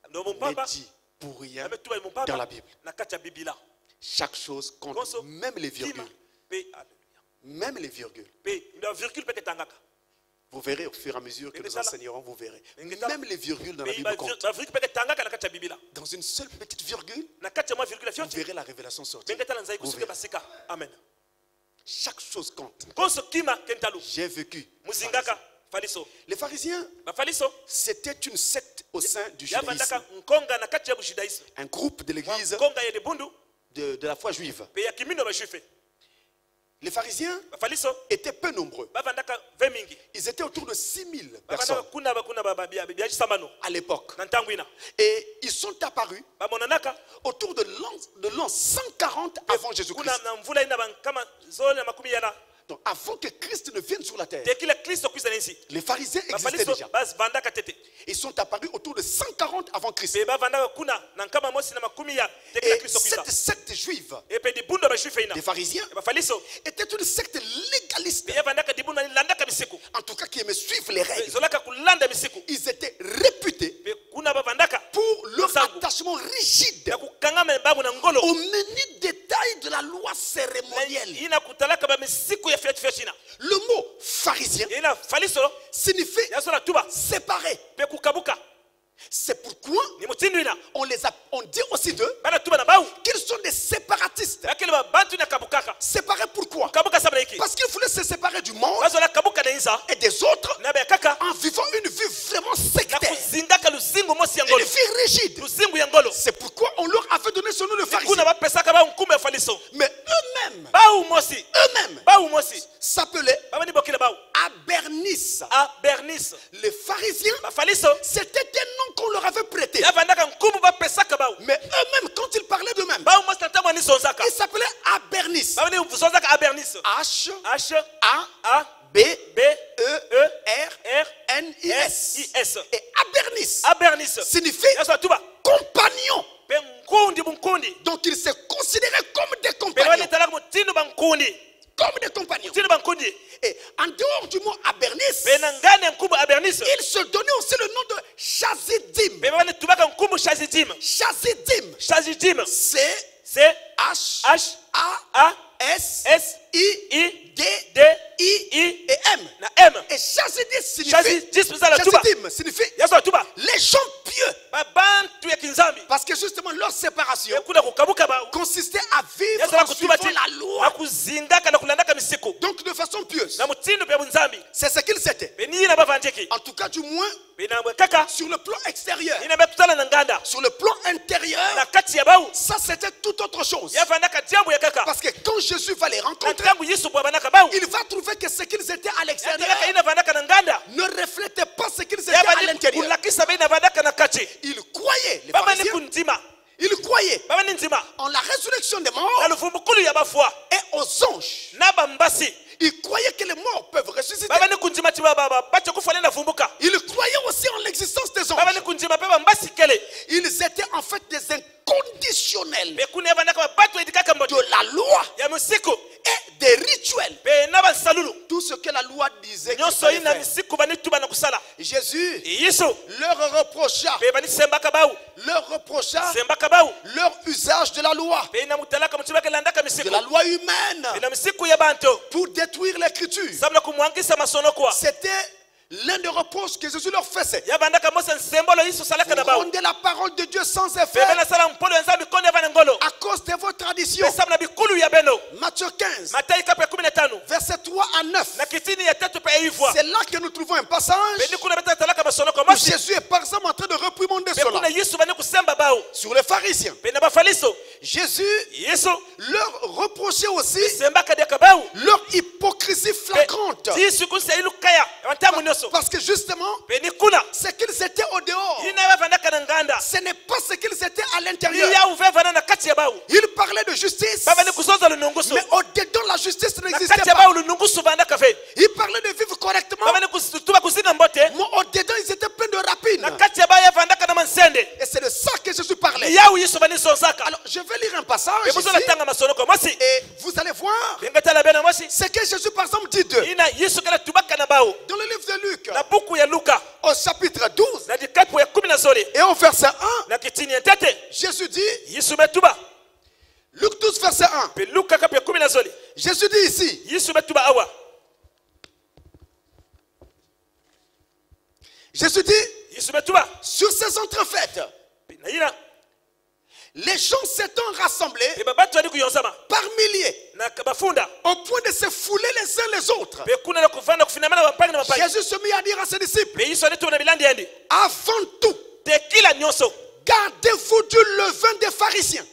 n'est dit pour rien dans la Bible. Chaque chose compte, même les virgules. Même les virgules. Vous verrez au fur et à mesure que nous enseignerons, vous verrez. Même les virgules dans la Bible comptent. Dans une seule petite virgule, vous verrez la révélation sortir. Amen. Chaque chose compte. J'ai vécu. Les pharisiens, c'était une secte au sein du judaïsme. Un groupe de l'église de la foi juive. Les pharisiens étaient peu nombreux. Ils étaient autour de 6000 personnes à l'époque. Et ils sont apparus autour de l'an 140 avant Jésus-Christ. Donc avant que Christ ne vienne sur la terre, les pharisiens existaient déjà. Ils sont apparus autour de 140 avant Christ. Et cette secte juive des pharisiens était une secte légaliste. En tout cas qui aimait suivre les règles. Ils étaient réputés pour leur attachement rigide au menu détail de la loi cérémonielle. Le mot pharisien signifie séparé. C'est pourquoi on dit aussi d'eux qu'ils sont des séparatistes. Séparés pourquoi? Parce qu'ils voulaient se séparer du monde et des autres en vivant une vie vraiment sectaire, une vie rigide. C'est pourquoi on leur avait donné ce nom de pharisien. Mais eux-mêmes s'appelaient Abernis. Les pharisiens, c'était un nom qu'on leur avait prêté. Mais eux-mêmes, quand ils parlaient d'eux-mêmes, ils s'appelaient Abernis. H-A-B-E-R-N-I-S. Et Abernis signifie compagnon. Donc il s'est considéré comme des compagnons. Et en dehors du mot Abernis, il se donnait aussi le nom de Chazidim. Chazidim. C'est H-A-S-I-D-I-M. Et Chazidim signifie les gens pieux. Parce que justement leur séparation consistait à vivre en suivant la loi. Donc de façon pieuse. C'est ce qu'ils étaient. En tout cas du moins sur le plan extérieur. Sur le plan intérieur, ça c'était tout autre chose. Parce que quand Jésus va les rencontrer, il va trouver que ce qu'ils étaient à l'extérieur ne reflétait pas ce qu'ils étaient à l'intérieur. Ils croyaient, les pharisiens, ils croyaient en la résurrection des morts et aux anges. Ils croyaient que les morts peuvent ressusciter. Ils croyaient aussi en l'existence des anges. Ils étaient en fait des inconditionnels de la loi et des rituels. tout ce que la loi disait qu'il fallait faire. Jésus leur reprocha leur usage de la loi humaine pour détruire l'écriture. C'était l'un des reproches que Jésus leur faisait. Rendez la parole de Dieu sans effet à cause de vos traditions. Matthieu 15, verset 3 à 9. C'est là que nous trouvons un passage où Jésus est par exemple en train de réprimander cela sur les pharisiens. Jésus leur reprochait aussi leur hypocrisie flagrante. Parce que justement, ce qu'ils étaient au dehors, ce n'est pas ce qu'ils étaient à l'intérieur. Ils parlaient de justice, mais au-dedans la justice n'existait pas. Ils parlaient de vivre correctement, mais au-dedans ils étaient pleins de rapines. Et c'est de ça que Jésus parlait. Alors je vais lire un passage ici, et vous allez voir ce que Jésus par exemple dit d'eux. Dans le livre de Luc, au chapitre 12 et au verset 1, Jésus dit, Luc 12 verset 1, Jésus dit ici, Jésus dit, sur ces entrefaites, les gens s'étant rassemblés par milliers au point de se fouler les uns les autres, Jésus se mit à dire à ses disciples, avant tout, gardez-vous du levain des pharisiens,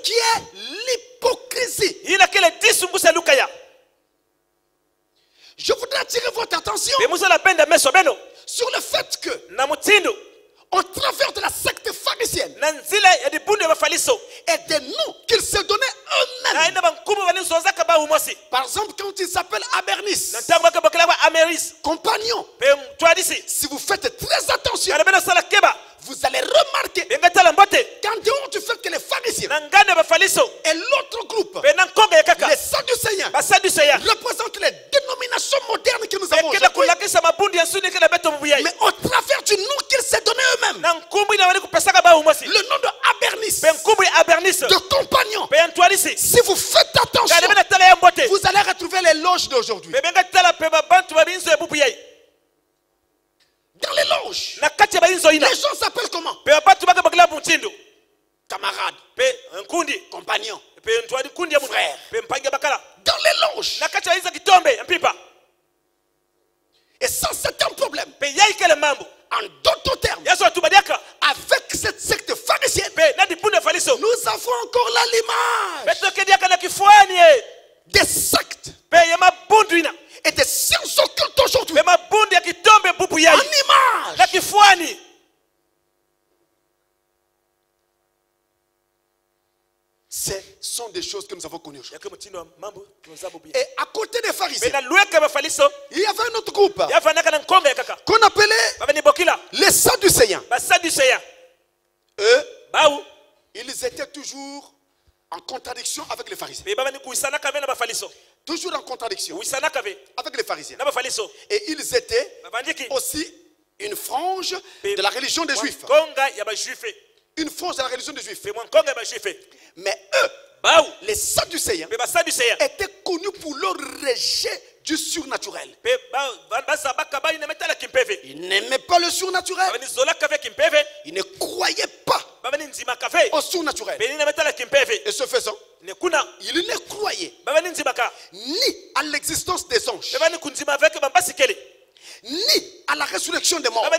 qui est l'hypocrisie. Je voudrais attirer votre attention sur le fait que au travers de la secte pharisienne et des noms qu'ils se donnaient eux-mêmes. Par exemple, quand il s'appelle Abernis, compagnon, si vous faites très attention, vous allez remarquer qu'en dehors du fait que les pharisiens et l'autre groupe, les sadducéens, représentent les dénominations modernes que nous avons aujourd'hui. Mais au travers du nom qu'ils se donnaient eux-mêmes, le nom de Abernis, de compagnon, si vous faites attention, vous allez retrouver les loges d'aujourd'hui. Dans les loges, les gens s'appellent comment? Camarades, compagnons, frères. Dans les loges. Et ça, c'est un problème. En d'autres termes, avec cette secte pharisienne, nous avons encore là l'image des sectes et des sciences occultes aujourd'hui. En image. Ce sont des choses que nous avons connues aujourd'hui. Et à côté des pharisiens, il y avait un autre groupe qu'on appelait les sadducéens. Eux, ils étaient toujours en contradiction avec les pharisiens. Toujours en contradiction avec les pharisiens. Et ils étaient aussi une frange de la religion des Juifs. Une frange de la religion des Juifs. Mais eux, les sadducéens, étaient connus pour leur rejet du surnaturel. Ils n'aimaient pas le surnaturel. Ils ne croyaient pas au surnaturel. Et ce faisant, ils ne croyaient ni à l'existence des anges, ni à la résurrection des morts,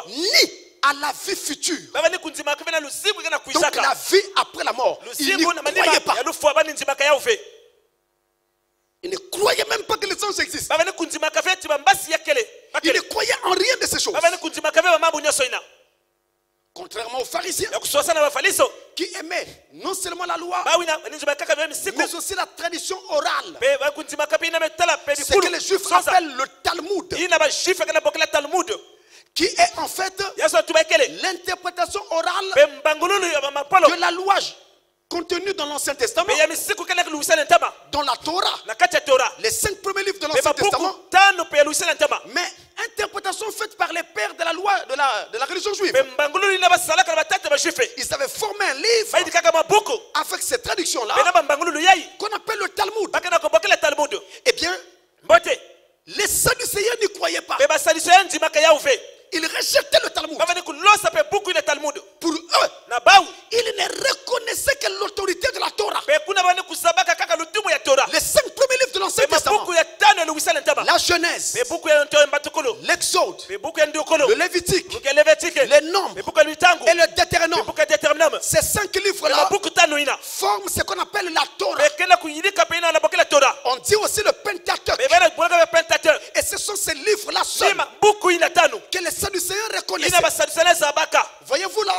ni à la vie future. Donc la vie après la mort, ils n'y croyaient pas. Ils ne croyaient même pas que les anges existent. Ils ne croyaient en rien de ces choses. Contrairement aux pharisiens, qui aimaient non seulement la loi, mais aussi la tradition orale. Ce que les Juifs appellent le Talmud, qui est en fait l'interprétation orale de la loi contenus dans l'Ancien Testament, dans la Torah, les 5 premiers livres de l'Ancien Testament, mais interprétation faite par les pères de la loi de la religion juive. Ils avaient formé un livre avec ces traductions-là qu'on appelle le Talmud. Eh bien, les Sadducéens n'y croyaient pas. Ils rejetaient le Talmud. Pour eux, ils ne reconnaissaient que l'autorité de la Torah. Les 5 premiers livres de l'Ancien Testament, la Genèse, l'Exode, le Lévitique, les Nombres et le Deutéronome. Ces 5 livres-là forment ce qu'on appelle la Torah. On dit aussi le Pentateuque. Et ce sont ces livres-là seuls que les Sadducéens reconnaissaient. Voyez-vous là,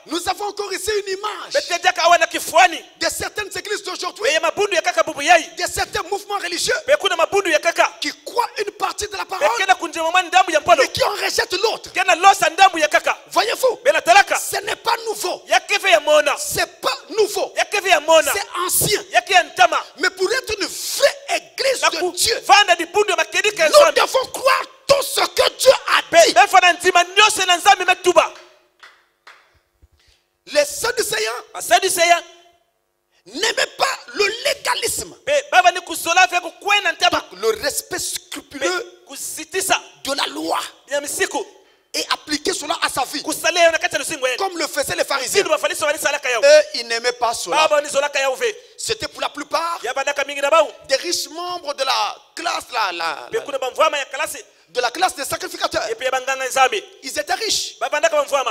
nous avons encore ici une image de certaines églises d'aujourd'hui, de certains mouvements religieux qui croient une partie de la parole et qui en rejettent l'autre. Voyez-vous, ce n'est pas nouveau. C'est pas nouveau. C'est ancien. Mais pour être une vraie église de Dieu, nous devons croire tout ce que Dieu a dit. Les Sadducéens n'aimaient pas le légalisme, donc le respect scrupuleux de la loi, et appliquer cela à sa vie, comme le faisaient les pharisiens. Eux, ils n'aimaient pas cela. C'était pour la plupart des riches membres de la classe des sacrificateurs. Ils étaient riches.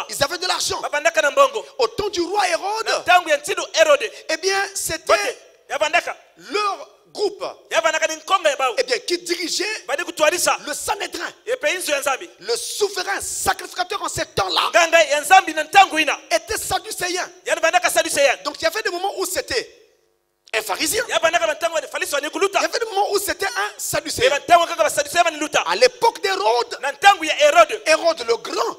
Ils avaient de l'argent. Au temps du roi Hérode, eh bien, c'était leur groupe, eh bien, qui dirigeait le Sanhédrin. Le souverain sacrificateur en ces temps-là était sadducéen. Donc il y avait des moments où c'était un pharisien. Il y avait des moments où c'était un sadducéen. À l'époque d'Hérode, Hérode le Grand,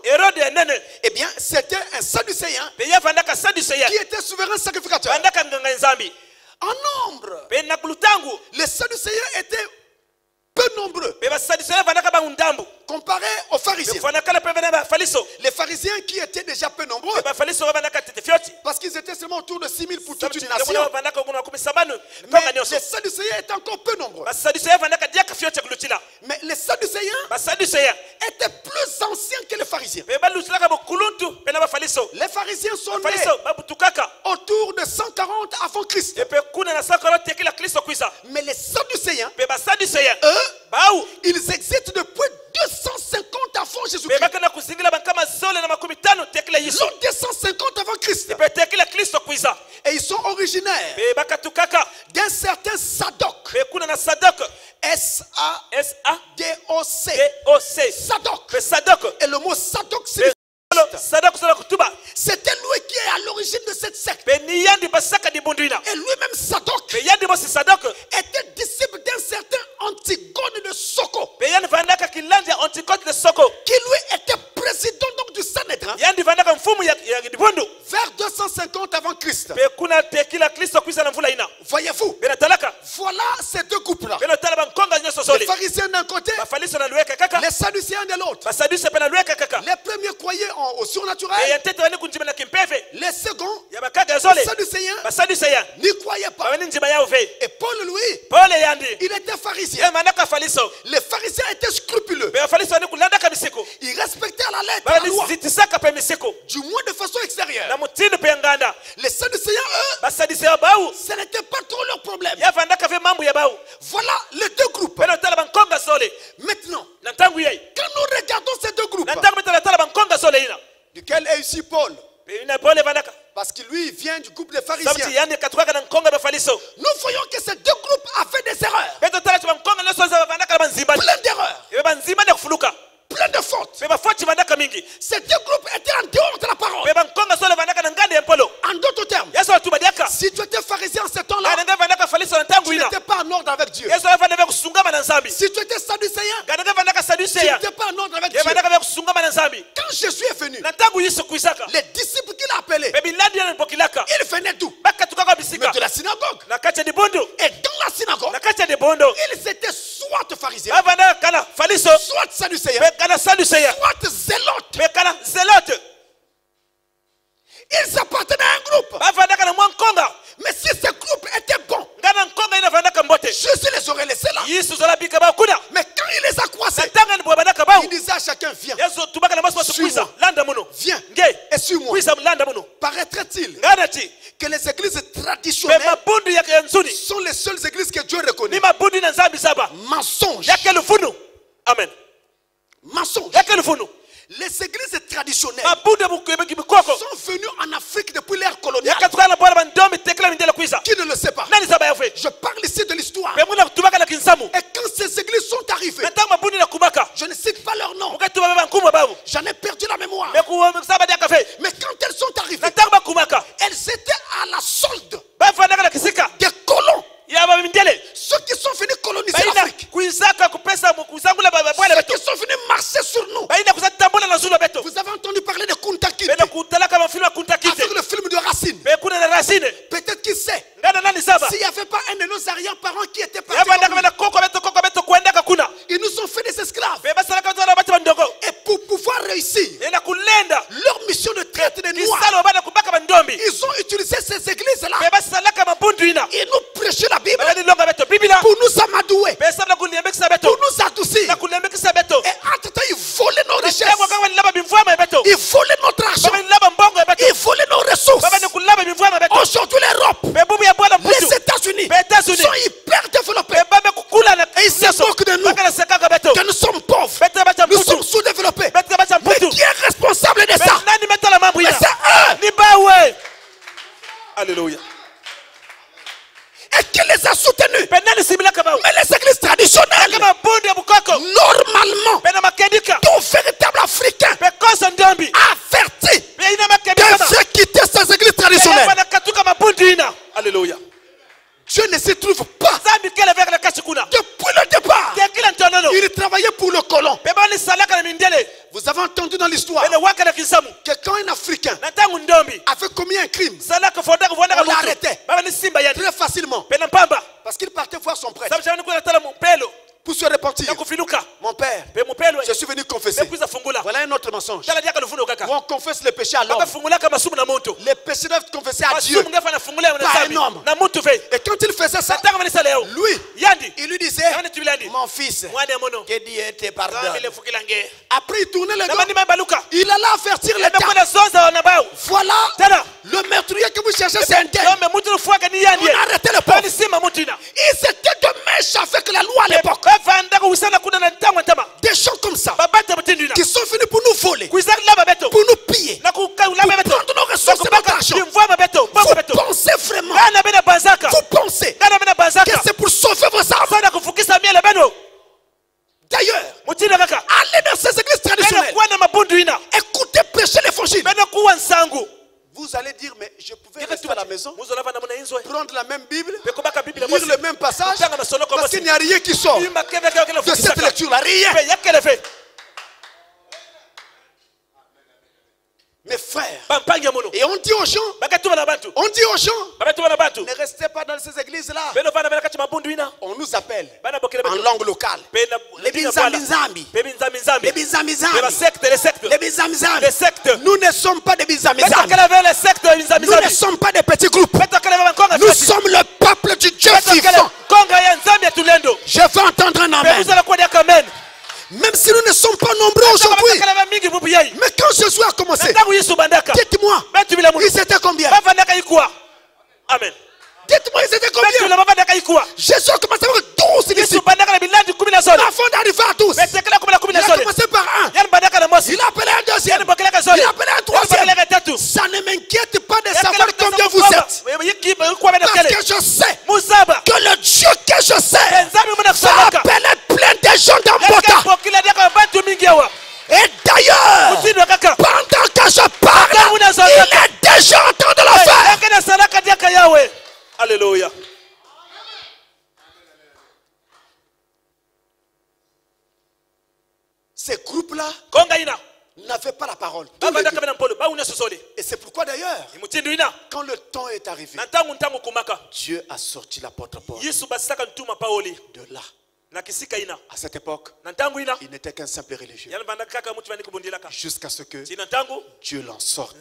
eh bien, c'était un sadducéen qui était souverain sacrificateur. En nombre, les Sadducéens étaient peu nombreux comparé aux pharisiens. Les pharisiens qui étaient déjà peu nombreux, parce qu'ils étaient seulement autour de 6 000 pour toute une nation. Mais les Sadducéens étaient encore peu nombreux. Mais les Sadducéens étaient plus anciens que les pharisiens. Les pharisiens sont nés autour de 140 avant Christ. Mais les Sadducéens, eux, ils existent depuis 250 avant Jésus-Christ. L'an 250 avant Christ. Et ils sont originaires d'un certain Sadoc. S-A-D-O-C. Sadoc. Et le mot Sadoc signifie c'était lui qui est à l'origine de cette secte. Et lui-même Sadoc était disciple d'un certain Antigone de Soko, qui lui était président donc du Sanhédrin vers 250 avant Christ. Voyez-vous, voilà ces deux groupes-là. Les pharisiens d'un côté, les sadducéens de l'autre. Les premiers croyaient au surnaturel, les seconds, les sadducéens, n'y croyaient pas. Et Paul, lui, il était pharisien. Les pharisiens étaient scrupuleux. Ils respectaient la lettre, la loi, du moins de façon extérieure. Les sadducéens, eux, ce n'était pas trop leur problème. Voilà les deux groupes. Maintenant, quand nous regardons ces deux groupes, duquel est ici Paul, parce que lui vient du groupe des pharisiens, nous voyons que ces deux groupes avaient des erreurs, plein d'erreurs, plein de fautes. Ces deux groupes étaient en dehors de la parole. En d'autres termes, si tu étais pharisien en ce temps-là, tu n'étais pas en ordre avec Dieu. Si tu étais sadducéen, tu n'étais pas en ordre avec Dieu. Quand Jésus est venu, les disciples qu'il a appelés, ils venaient d'où? Seigneur, soit zélote. Ils appartenaient à un groupe. Mais si ce groupe était bon, Jésus les aurait laissés là. Mais quand il les a croisés, il disait à chacun, viens, suis-moi, viens et suis-moi. Paraîtrait-il que les églises traditionnelles sont les seules églises que Dieu reconnaît? Mensonge.
Amen.
Mensonge. Les églises traditionnelles sont venues en Afrique depuis l'ère coloniale. Qui ne le sait pas? Je parle ici de l'histoire. Et quand ces églises sont arrivées, je ne cite pas leur nom. J'en ai perdu la mémoire. Mais quand elles sont arrivées, elles étaient à la solde des colons. Ceux qui sont venus coloniser l'Afrique, ceux qui sont venus marcher sur nous. Vous avez entendu parler de Kunta Kinte avec le film de Racine. Peut-être qui sait, s'il n'y avait pas un de nos arrière-parents qui était parti, ils nous ont fait des esclaves. Et pour pouvoir réussir leur mission de traite des Noirs, ils ont utilisé ces églises-là. Ils nous prêchaient la Bible pour nous amadouer, pour nous adoucir. Et entre-temps, ils volaient nos richesses, ils volaient notre argent, ils volaient nos ressources. Aujourd'hui, l'Europe, les États-Unis sont hyper développés. Et ils se moquent de nous, que nous sommes pauvres, nous sommes sous-développés. Mais qui est responsable de ça? C'est eux.
Alléluia.
Et qui les a soutenus? Mais les églises traditionnelles, normalement, tout véritable Africain averti devrait quitter ces églises traditionnelles.
Alléluia.
Dieu ne s'y trouve pas. Depuis le départ, il travaillait pour le colon. Vous avez entendu dans l'histoire que quand un Africain avait commis un crime, on l'arrêtait très facilement parce qu'il partait voir son prêtre pour se repentir. Mon père, je suis venu confesser. Voilà un autre mensonge. On confesse les péchés à l'homme. Les péchés doivent être confessés à Dieu, pas à un homme. Et quand il faisait ça, lui, il lui disait, mon fils, que Dieu te pardonne. Après il tournait le dos, il allait avertir l'État. Voilà, le meurtrier que vous cherchez, c'est un tel. On arrêtait le pauvre. Ils étaient de mèche avec la loi à l'époque. Des gens comme ça qui sont venus pour nous voler, pour nous piller, pour prendre nos ressources et notre argent. Vous pensez vraiment, vous pensez que c'est pour sauver vos âmes? D'ailleurs, allez dans ces églises traditionnelles, écoutez prêcher l'évangile. Vous allez dire, mais je pouvais rester à la maison, prendre la même Bible, lire le même passage, parce qu'il n'y a rien qui sort de cette lecture-là. Rien. Mes frères, et on dit aux gens, ne restez pas dans ces églises-là. On nous appelle en langue locale les Binzamizambi. Les sectes. Nous ne sommes pas des Binzamizambi. Nous ne sommes pas des petits groupes. Nous sommes le peuple du Dieu vivant. Je veux entendre un amen. Même si nous ne sommes pas nombreux aujourd'hui, mais quand Jésus a commencé, dites-moi, ils étaient combien?
Amen.
Dites-moi, ils étaient combien? Jésus a commencé avec 12 disciples. Avant d'arriver à 12, il a commencé par un. Il a appelé un deuxième. Il a appelé un troisième. Ça ne m'inquiète pas de savoir combien vous êtes. Parce que je sais que le Dieu que je sais va appeler plein de gens dans Bota. Et d'ailleurs, pendant que je parle, il est déjà en train de le faire.
Alléluia.
Ces groupes-là n'avaient pas la parole. Et c'est pourquoi d'ailleurs, quand le temps est arrivé, Dieu a sorti l'apôtre Paul de là. À cette époque, il n'était qu'un simple religieux. Jusqu'à ce que Dieu l'en sorte.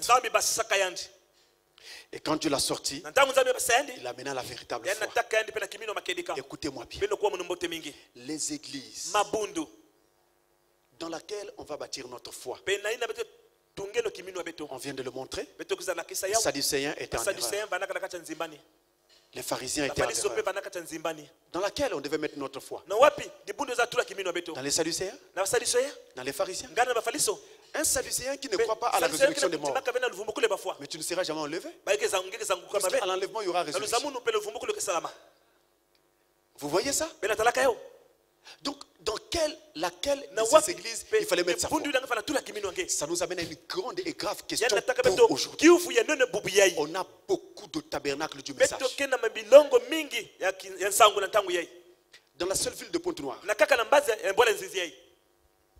Et quand Dieu l'a sorti, il a mené à la véritable foi. Écoutez-moi bien. Les églises dans lesquelles on va bâtir notre foi, on vient de le montrer. Les Sadducéens étaient en erreur. Les pharisiens étaient en erreur. Dans laquelle on devait mettre notre foi? Dans les Sadducéens? Dans les pharisiens? Un Sadducéen qui ne croit pas à la résurrection des morts, mais tu ne seras jamais enlevé. Parce qu'à l'enlèvement, il y aura résurrection. Vous voyez ça? Donc, dans laquelle de ces églises il fallait mettre sa foi? Ça nous amène à une grande et grave question pour aujourd'hui. On a beaucoup de tabernacles du message. Dans la seule ville de Pointe-Noire,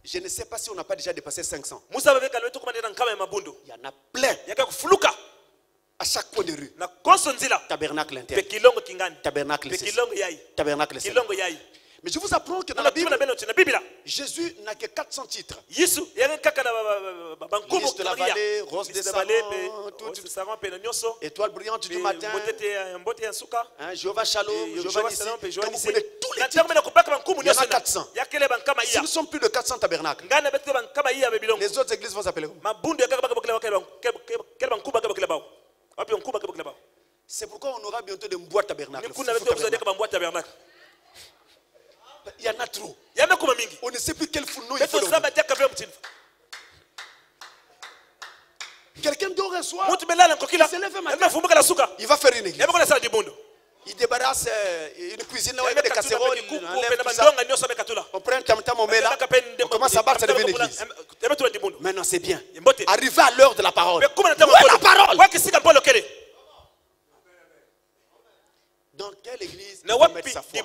je ne sais pas si on n'a pas déjà dépassé 500. Il y en a plein. À chaque coin de rue. Tabernacle interne. Tabernacle ceci. Tabernacle ceci. Mais je vous apprends que dans la Bible, Jésus n'a que 400 titres. Liste de la vallée, rose des sarons, étoile brillante du matin, Jéhovah Shalom, Jéhovah Nissi. Quand vous prenez tous les titres, il y en a 400. Si nous sommes plus de 400 tabernacles, les autres églises vont s'appeler comment? C'est pourquoi on aura bientôt des boîtes tabernacles. Il y en a trop. On ne sait plus quel fou nom il faut leur donner. Quelqu'un dort un soir, il se lève un matin, il va faire une église. Il débarrasse une cuisine là où il y a des casseroles, il enlève tout ça. On prend un tam-tam, on met là, on commence à battre, ça devient une église. Maintenant c'est bien. Arrivé à l'heure de la parole. Où est la parole? Dans quelle église il faut mettre sa foi?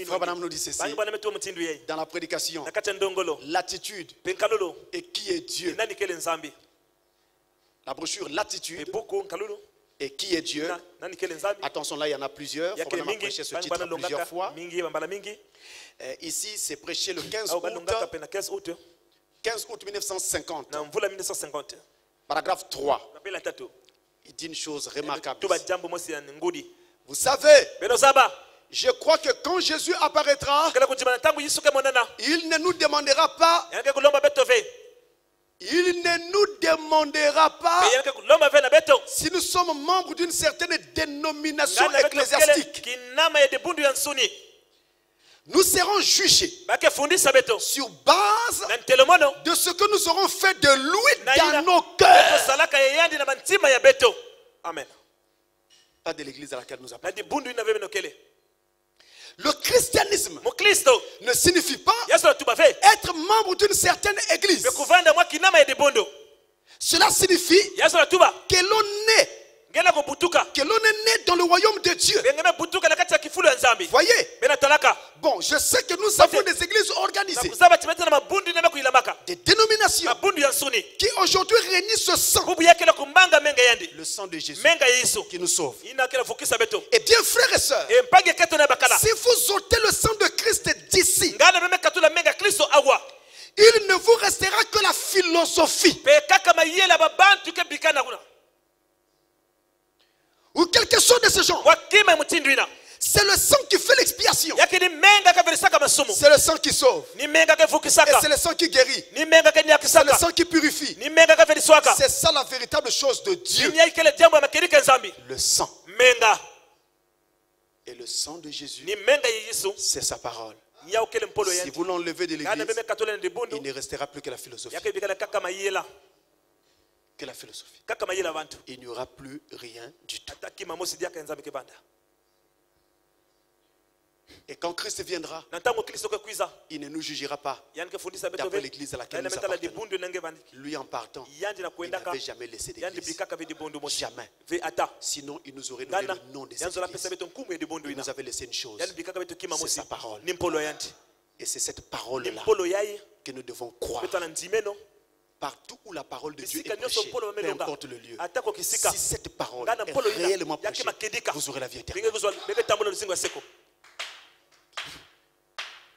Frère Branham nous dit ceci dans la prédication: l'attitude et qui est Dieu. La brochure l'attitude et qui est Dieu. Attention, là il y en a plusieurs. Il faut vraiment prêcher ce titre plusieurs fois. Ici c'est prêché le 15 août 1950. Paragraphe 3. Il dit une chose remarquable. Vous savez, je crois que quand Jésus apparaîtra, il ne nous demandera pas si nous sommes membres d'une certaine dénomination ecclésiastique. Nous serons jugés sur base de ce que nous aurons fait de lui dans nos cœurs.
Amen.
Pas de l'église à laquelle nous appartenons. Le christianisme ne signifie pas être membre d'une certaine église. Cela signifie que l'on est né dans le royaume de Dieu. Voyez? Bon, je sais que nous avons des églises organisées, des dénominations qui aujourd'hui réunissent ce sang, le sang de Jésus qui nous sauve. Et bien, frères et sœurs, si vous ôtez le sang de Christ d'ici, il ne vous restera que la philosophie ou quelque chose de ce genre. C'est le sang qui fait l'expiation. C'est le sang qui sauve. Et c'est le sang qui guérit. C'est le sang qui purifie. C'est ça la véritable chose de Dieu. Le sang. Et le sang de Jésus, c'est sa parole. Si vous l'enlevez de l'église, il ne restera plus que la philosophie. Que la philosophie. Il n'y aura plus rien du tout. Et quand Christ viendra, il ne nous jugera pas d'après l'église à laquelle nous appartenons. Lui en partant, il n'avait jamais laissé d'église. Jamais. Sinon, il nous aurait donné le nom des églises. Il nous avait laissé une chose. C'est sa parole. Et c'est cette parole-là que nous devons croire. Partout où la parole de Dieu est prêchée, peu importe le lieu, si cette parole est réellement prêchée, vous aurez la vie éternelle.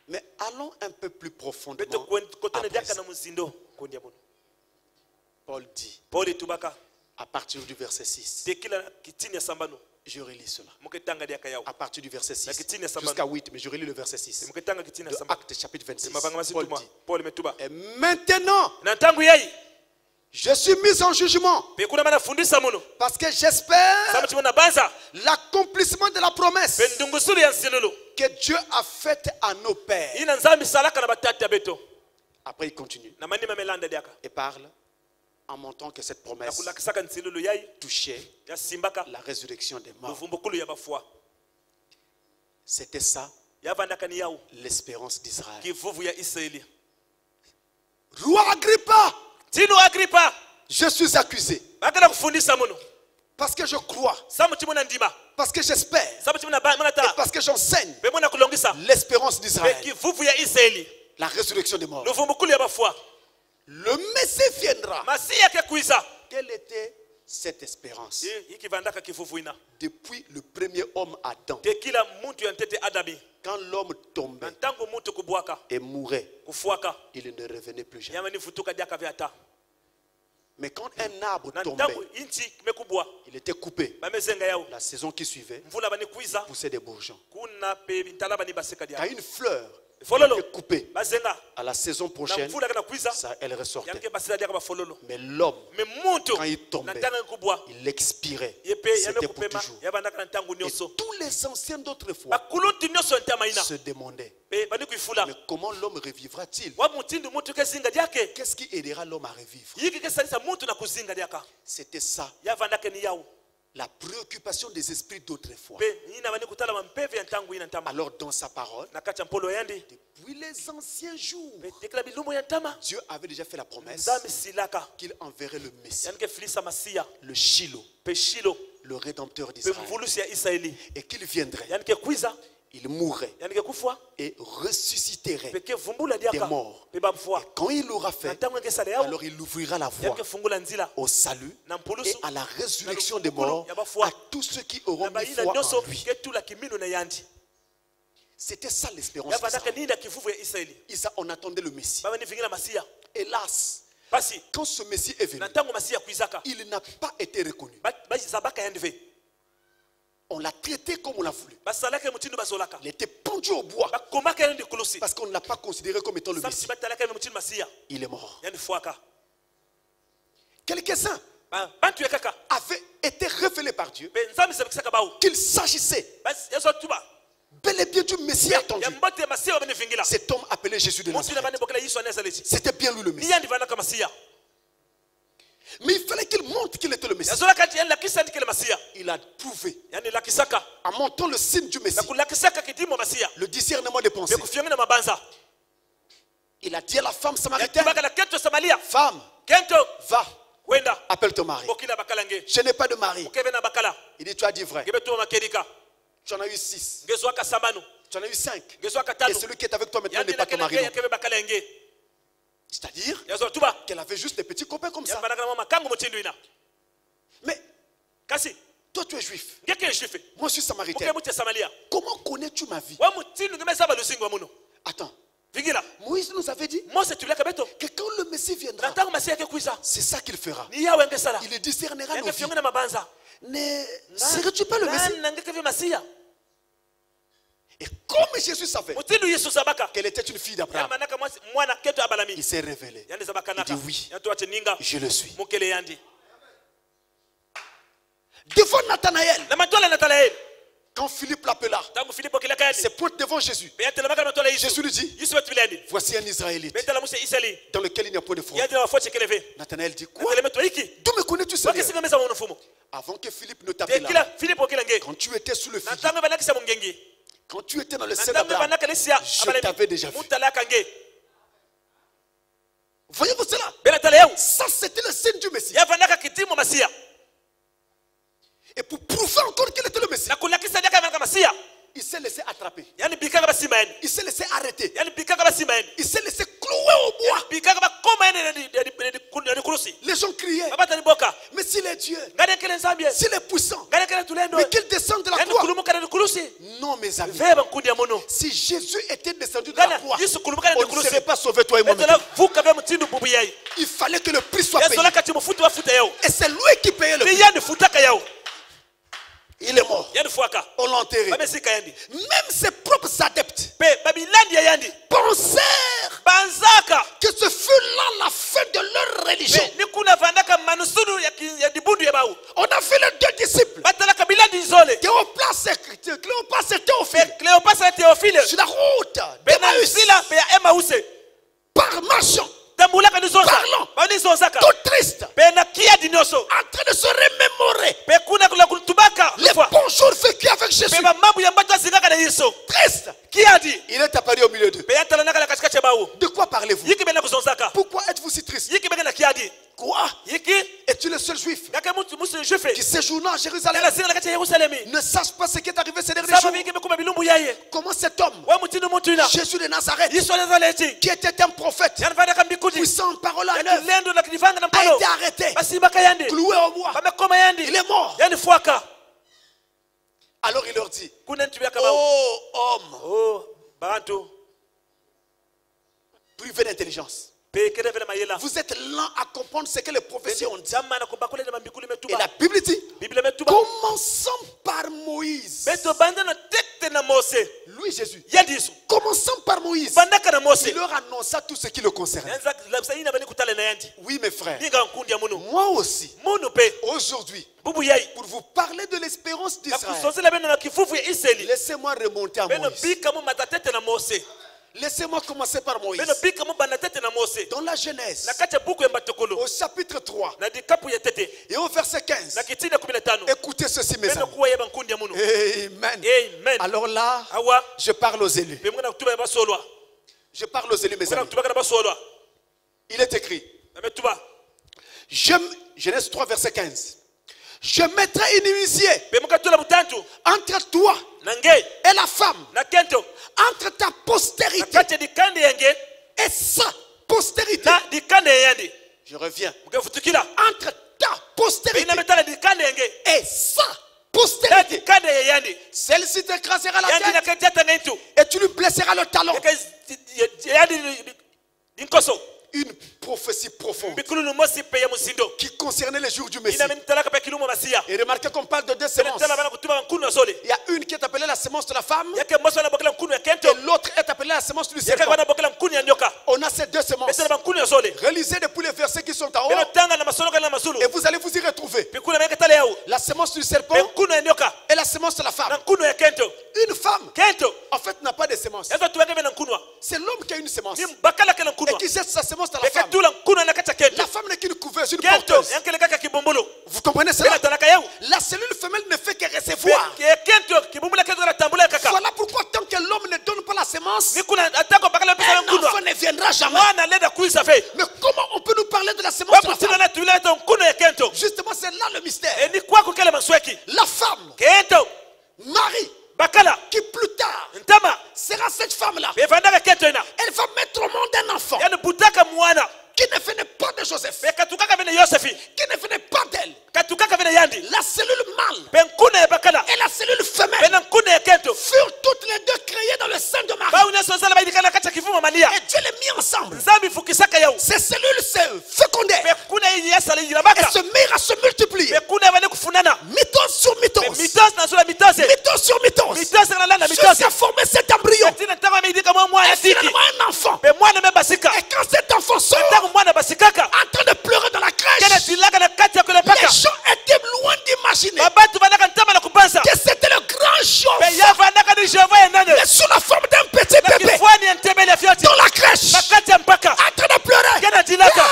Mais allons un peu plus profondément. Paul dit, à partir du verset 6, je relis cela. À partir du verset 6 jusqu'à 8, mais je relis le verset 6. De Actes chapitre 26. Paul dit, et maintenant, je suis mis en jugement parce que j'espère l'accomplissement de la promesse que Dieu a faite à nos pères. Après, il continue et parle en montrant que cette promesse touchait la résurrection des morts. C'était ça l'espérance d'Israël. Roi Agrippa, je suis accusé parce que je crois, parce que j'espère et parce que j'enseigne l'espérance d'Israël, la résurrection des morts. Le Messie viendra. Quelle était cette espérance? Depuis le premier homme Adam, quand l'homme tombait et mourait, il ne revenait plus jamais. Mais quand un arbre tombait, il était coupé. La saison qui suivait, il poussait des bourgeons. Quand une fleur était coupée, à la saison prochaine, ça, elle ressortait. Mais l'homme, quand il tombait, il expirait. C'était pour toujours. Et tous les anciens d'autrefois se demandaient, mais comment l'homme revivra-t-il? Qu'est-ce qui aidera l'homme à revivre? C'était ça, la préoccupation des esprits d'autrefois. Alors dans sa parole, depuis les anciens jours, Dieu avait déjà fait la promesse qu'il enverrait le Messie, le Shiloh, le Rédempteur d'Israël, et qu'il viendrait, il mourrait et ressusciterait des morts. Et quand il l'aura fait, alors il ouvrira la voie au salut et à la résurrection des morts à tous ceux qui auront mis foi en lui. C'était ça l'espérance d'Israël. On attendait le Messie. Hélas, quand ce Messie est venu, il n'a pas été reconnu. On l'a traité comme on l'a voulu. Il était pendu au bois parce qu'on ne l'a pas considéré comme étant le Messie. Il est mort. Quelques-uns avaient été révélés par Dieu qu'il s'agissait bel et bien du Messie attendu. Cet homme appelé Jésus de Nazareth. C'était bien lui le Messie. Mais il fallait qu'il montre qu'il était le Messie. Il a prouvé en montrant le signe du Messie, le discernement des pensées. Il a dit à la femme samaritaine, femme, va, appelle ton mari. Je n'ai pas de mari. Il dit, tu as dit vrai. Tu en as eu 6. Tu en as eu 5. Et celui qui est avec toi maintenant n'est pas ton mari. C'est-à-dire qu'elle avait juste des petits copains comme ça. Mais toi tu es juif. Moi je suis samaritain. Comment connais-tu ma vie? Attends. Moïse nous avait dit que quand le Messie viendra, c'est ça qu'il fera. Il discernera nos vies. Ne serais-tu pas le Messie? Et comme Jésus savait qu'elle était une fille d'Abraham, il s'est révélé. Il dit oui, je le suis. Devant Nathanaël, quand Philippe l'appela, c'est pointe devant Jésus. Jésus lui dit, voici un Israélite dans lequel il n'y a point de fraude. Nathanaël dit, quoi? D'où me connais-tu, Seigneur? Avant que Philippe ne t'appelle, quand tu étais sous le figuier, quand tu étais dans le sein d'Abraham, je t'avais déjà vu. Voyez-vous cela? Ça, c'était le signe du Messie. Et pour prouver encore qu'il était le Messie, Il s'est laissé attraper.
yani bikaka basima yani
Il s'est laissé arrêter.
yani bikaka basima yani
Il s'est laissé clouer au bois.
bikaka bakoma yani ni kurusi
Les gens criaient.
babata ni boka
Mais s'il est Dieu,
ngane kele nzambie
s'il est puissant,
ngane kele tulendo
mais qu'il descende de la
yani
croix.
kulumuka ni kurusi
Non, mes amis.
veba nkundi ya mono
Si Jésus était descendu de la
ngana
croix,
yesu kulumuka ni
on ne
kurusi
serait pas sauvé, toi et moi.
betela vuka vya mtindu bubu yayi
Il fallait que le prix soit
yesu
payé.
la kati mufuti wafuta yao
Et c'est lui qui payait le
ni
prix.
yani futaka yao
Il est mort.
yani fuaka
On l'a enterré.
bamesika yandi
Même ses propres adeptes
pe babilandi ya yandi
pensèrent
banzaka
que ce fut là la fin de leur religion.
pe ni kuna vandaka manusuru ya dibundu ya bau
On a vu les deux disciples,
batalaka bilandi nzole
Cléopas et Théophile,
pe Cléopas na Théophile
sur la route
pe na
d'Emmaüs,
sila pe ya Emmaüs
par marchant,
tambulaka ni zonza
Parlant.
bani zonzaka
tout triste,
pe na kia dinyoso
en train de se remémorer
pe kuna kula kutubaka
les bons jours vécus avec Jésus.
pe mamambu ya mbato asingaka na Yesu
Triste,
kia di
il est apparu au milieu d'eux.
pe yatala nakala katikati ya bau
De quoi parlez-vous?
yiki bena kuzonzaka
Pourquoi êtes-vous si triste?
yiki bena kia di
Quoi?
yiki
Es-tu le seul juif
ngaka musu jufe
qui séjourne à Jérusalem
tala singa nakati ya Yerusalemi
ne sache pas ce qui est arrivé ces derniers
saba
jours?
mingi bekuma bilumbu yaye
Comment cet homme,
wa mutinu mutuna
Jésus de Nazareth,
Yesu wa Nazareti
qui était un prophète,
yani vandaka mbikudi
puissant en parole en
yani
œuvre,
lendo na kidivanga na
a
mpalo
été arrêté,
basimbaka yandi
cloué au bois.
bamekoma yandi
Il est mort.
yani fuaka
Alors il leur dit,
kuna ntu byaka bau
oh homme,
oh bantu
privé d'intelligence,
pe kede vele mayela
vous êtes lents à comprendre ce que les prophéties ont dit.
zamana kubakule na mbikuli
Et
metuba
la Bible dit,
biblia metuba
commençons par Moïse.
beto banda na tete na Mose
Lui, Jésus.
yandisu
Commençons par Moïse.
bandaka na Mose
Il leur annonça tout ce qui le concernait.
yanza labsaina bani kutale na yandi
Oui, mes frères.
ninga nkundi ya munu
Moi aussi,
munu pe
aujourd'hui,
bubu yayi
pour vous parler de l'espérance
na
d'Israël,
kusozela beno na kifufu ya Israeli
laissez-moi remonter à
beno
Moïse.
bika mu matatete na Mose
Laissez-moi commencer par Moïse.
beno bika mu banatete na Mose
Dans la Genèse,
na kati ya buku ya mbatukulu
au chapitre 3
na dikapu ya tete
et au verset 15,
na kitini ya 15
écoutez ceci, mes
beno
amis.
kuwa yeba nkundi ya munu
Amen.
amen
Alors là,
awa
je parle aux élus.
pe mwana kutuba ya basolwa
Je parle aux élus, mes
mwana
amis.
kutuba kana basolwa
Il est écrit,
ametuba
Genèse 3, verset 15. Je mettrai une huissier
pe mukatula mutantu
entre toi
na nge
et la femme,
na kento
entre ta
na
postérité
kati ya dikande yange
et sa postérité.
na dikande ya yandi
Je reviens.
mukefutukila
Entre ta
pe
postérité
ina metala dikande yange
et sa
na
postérité.
dikande ya yandi
Celle-ci t'écrasera la
yandi na
tête
kati yatanga itu
et tu lui blesseras le talon.
yandi dinkoso
Une prophétie profonde
bikulu numosi pe ya musindo
qui concernait les jours du Messie.
ina menitalaka pe kilumo masia
Et remarquez qu'on parle de deux semences.
tala bana kutuba nkunu azole
Il y a une qui est appelée la semence de la femme
yake mboso na bokela nkunu ya kento
et l'autre est appelée la semence du
yake
serpent.
bana bokela nkunu ya nyoka
On a ces deux semences.
betela bankunu ya zole
Relisez depuis les versets qui sont en
beno
haut
tanga na masolo kana na masulu
et vous allez vous y retrouver.
bikulu meke tala yao
La semence du
pe
serpent
nkunu ya nyoka
et la semence de la
na
femme.
nkunu ya kento
Une femme,
kento
en fait, n'a pas de semence.
yazo tubenge bena nkunwa
C'est l'homme qui a une semence
ni mbakala kala
et
nkunwa
qui jette sa semence dans la
beke
femme.
tula nkunu na kati ya kento
La femme n'est qu'une couveuse, une
kento
porteuse.
yankele kaka kibumbulu
Vous comprenez
bena
cela?
talaka yao
La cellule femelle ne fait que recevoir.
kento kibumbulu kento na tambula kaka
Voilà pourquoi tant que l'homme ne donne pas la semence,
ni kuna atako bakala pesa
un
nkunwa
enfant ne viendra jamais.
mwana leda kuisa fe
Mais comment on peut nous parler de la semence de la
wakutina
femme?
na tuile to nkunu ya kento
Justement, c'est là le mystère.
ni kwako kele masweki
La femme,
kento
Marie,
bakala
qui plus tard
ntama
sera cette femme-là,
bevandaka kento ina
elle va mettre au monde un enfant
yani butaka mwana
qui ne venait pas de Joseph,
bekatukaka vene yosefi
qui ne venait pas d'elle.
katukaka vene yandi
La cellule mâle
benkunu ya bakala
et la cellule femelle
bena nkunu ya kento
furent toutes les deux créées dans le sein de Marie.
bau nyonso ozala baidikana kati ya kifumo mania
Et Dieu les mit ensemble.
nzambi ifukisaka yau
Ces cellules se fécondèrent
bekuna iyi yasala
et
yirabaka
se mirent à se multiplier.
bekuna bane kufunana
Mitose sur mitose.
mitose na sula mitose
Mitose sur mitose.
mitose na landa mitose
Jusqu'à former cet embryon.
tina ntama meidika mwa mwana
Et
tiki
finalement un enfant.
be mwana me basika
Et quand cet enfant sort,
ntango mwana basikaka
en train de pleurer dans la
kena
crèche,
tilaka na kati ya
les
kulepaka
gens étaient loin d'imaginer
babatu bandaka ntama na kupanza
que c'était le grand jour,
be yavandaka ni jehova yenane
mais sous la forme d'un petit
na
bébé
kifuani ya ntembele ya fyoti
dans la crèche,
na kati ya mpaka
en train de pleurer.
kena tilaka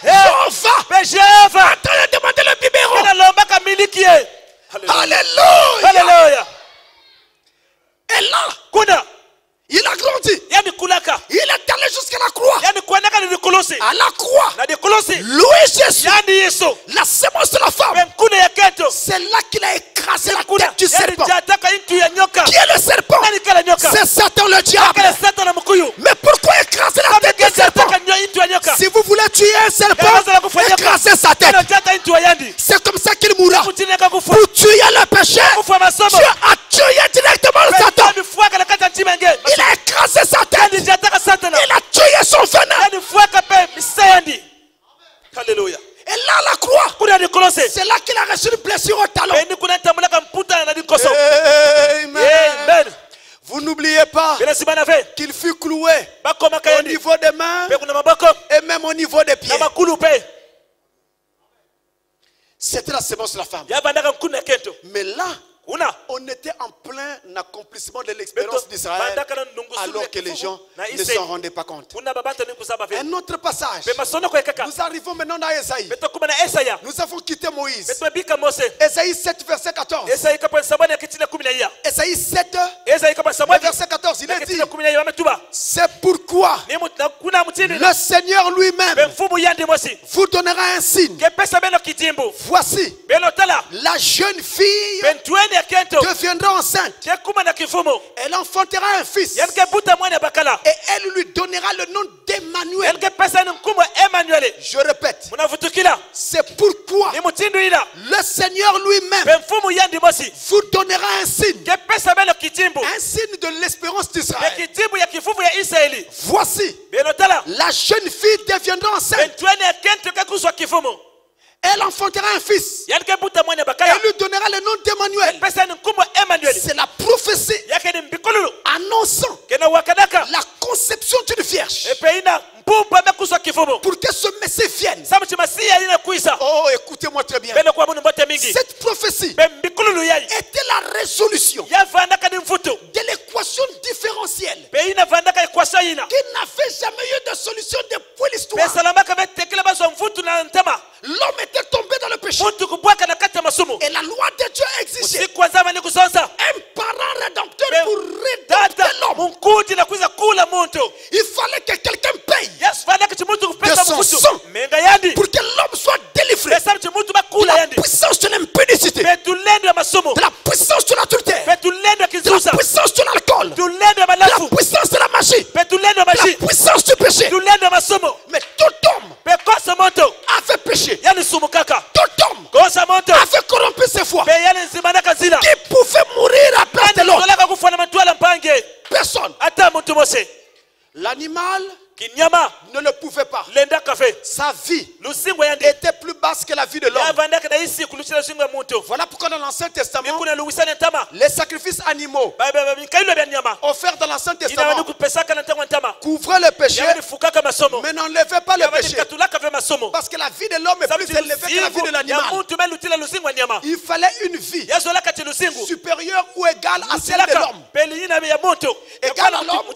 Jehova
be jehova
en train de demander le biberon.
kena lombaka miliki ye
Alléluia.
haleluya
Et là,
kuna
il a grandi.
yani kulaka
Il est allé jusqu'à la croix.
yani kuandaka ni vikulusi
à la croix, Louis Jésus, la sémence de la femme, c'est là qu'il a écrasé la tête du serpent. Qui est le serpent? C'est Satan le diable. Mais pourquoi écraser la tête du serpent? Si vous voulez tuer un serpent, écrasez sa tête. C'est comme ça qu'il mourra. Pour tuer le péché, Dieu a tué directement le Satan. Il a écrasé sa tête. Il a tué son venin.
Alléluia.
Et là, la croix, c'est là qu'il a reçu une blessure au talon. Amen. Vous n'oubliez pas qu'il fut cloué au niveau des mains et même au niveau des pieds. C'était la sémence de la femme. Mais là, on était en plein accomplissement de l'expérience d'Israël alors que les gens ne s'en rendaient pas compte. Un autre passage. Nous arrivons maintenant dans Esaïe. Nous avons quitté Moïse. Esaïe 7 verset 14. Esaïe 7 verset 14. Il est dit: c'est pourquoi le Seigneur lui-même vous donnera un signe. Voici, la jeune fille deviendra enceinte. Elle enfantera un fils. Et elle lui donnera le nom d'Emmanuel. Je répète, c'est pourquoi le Seigneur lui-même vous donnera un signe. Un signe de l'espérance d'Israël. Voici, la jeune fille deviendra enceinte. Elle enfantera un fils. Elle lui donnera le nom d'Emmanuel. C'est la prophétie annonçant la conception d'une vierge. Pour que ce Messie vienne. Oh, écoutez-moi très bien. Cette prophétie était la résolution de l'équation différentielle qui n'avait jamais eu de solution depuis l'histoire. L'homme était tombé dans le péché. Et la loi de Dieu exigeait un parent rédempteur pour rédempter l'homme. Il fallait que quelqu'un paye de son sang pour que l'homme soit délivré de la puissance de l'impudicité, de la puissance de l'adultère, de la puissance de l'alcool, de la puissance de la magie, de la puissance du péché. Mais tout homme avait péché. Tout homme avait corrompu ses foi. Qui pouvait mourir à place de l'autre? Personne. L'animal ne le pouvait pas. Sa vie était plus basse que la vie de l'homme. Voilà pourquoi dans l'Ancien Testament, les sacrifices animaux offerts dans l'Ancien Testament couvraient le péché, mais n'enlevaient pas le péché. Parce que la vie de l'homme est plus élevée que la vie de l'animal. Il fallait une vie supérieure ou égale à celle de l'homme. Égale à l'homme,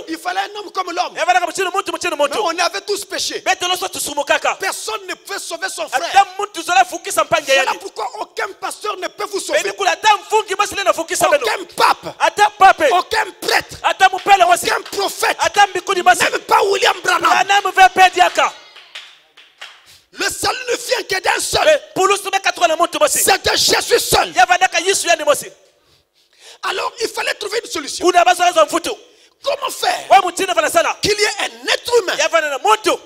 il fallait un homme comme l'homme. Mais on avait tous péché. Personne ne peut sauver son frère. Voilà pourquoi aucun pasteur ne peut vous sauver. Aucun pape, aucun prêtre, aucun prophète, même pas William Branham. Le salut ne vient que d'un seul. C'est de Jésus seul. Alors il fallait trouver une solution. Comment faire qu'il y ait un être humain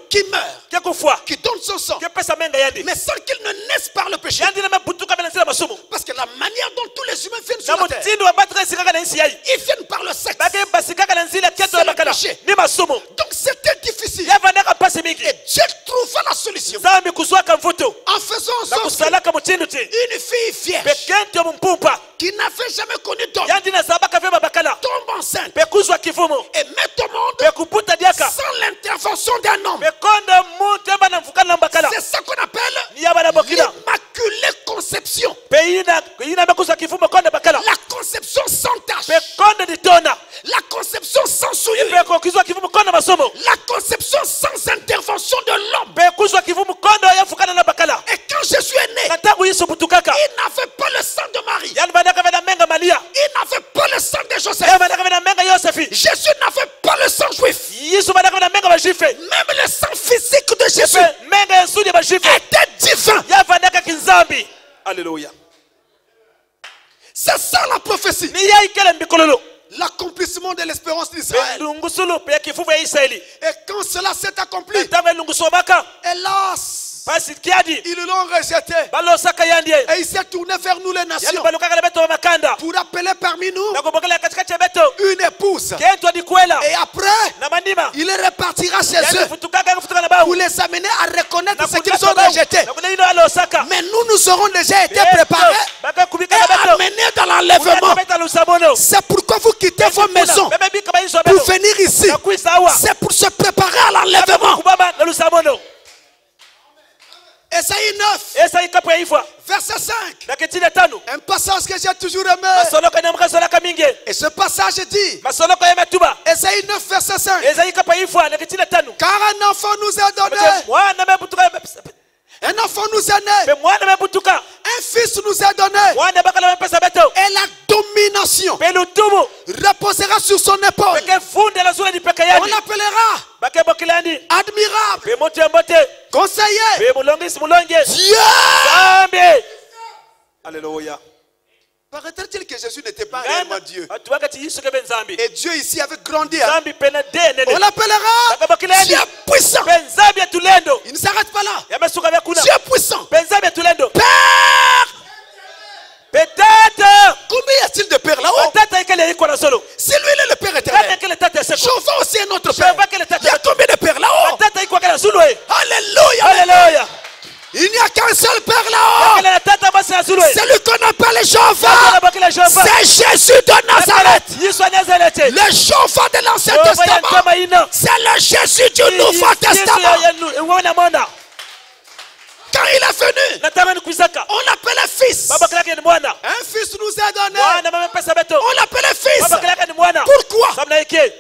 qui meurt, qui donne son sang, mais sans qu'il ne naisse par le péché? Parce que la manière dont tous les humains viennent sur la terre, ils viennent par le sexe. C'est le péché. Donc c'était difficile. Et Dieu trouva la solution en faisant en sorte qu'une fille vierge qui n'avait jamais connu d'homme tombe enceinte et met au monde sans l'intervention d'un homme. C'est ça qu'on appelle l'immaculée conception. La conception sans tache. La conception sans souillure. La conception sans intervention de l'homme. Et quand Jésus est né, il n'avait pas le sang de Marie. Il n'avait pas le sang de Joseph. Jésus n'avait pas le sang juif. Même le sang physique
Alléluia.
C'est ça la prophétie. L'accomplissement de l'espérance d'Israël. Et quand cela s'est accompli, hélas, ils l'ont rejeté. Et il s'est tourné vers nous les nations pour appeler parmi nous une épouse. Et après, il les repartira chez eux pour les amener à reconnaître ce qu'ils ont rejeté. Mais nous aurons déjà été préparés et amenés dans l'enlèvement. C'est pourquoi vous quittez vos maisons pour venir ici. C'est pour se préparer à l'enlèvement. Esaïe 9, verset 5. Un passage que j'ai toujours aimé. Et ce passage dit, Esaïe 9, verset 5. Car un enfant nous est donné. Un enfant nous est né. Un fils nous est donné. Et la domination reposera sur son épaule. On l'appellera admirable, conseiller, Dieu.
Alléluia.
Paraît-il que Jésus n'était pas réellement Dieu. Et Dieu ici avait grandi. On l'appellera Dieu puissant. Il ne s'arrête pas là. Dieu puissant. Père.
Peut-être.
Combien y a-t-il de pères là-haut? Si lui il est le Père éternel, Jéhovah aussi est notre Père. Il y a combien de pères là-haut? Alléluia.
Alléluia.
Il n'y a qu'un seul Père là-haut. C'est lui qu'on appelle Jéhovah. C'est Jésus de Nazareth. Le Jéhovah de l'Ancien Testament. C'est le Jésus du Nouveau Testament. Quand il est venu, on l'appelait fils. Un fils nous est donné. On l'appelait fils. Pourquoi?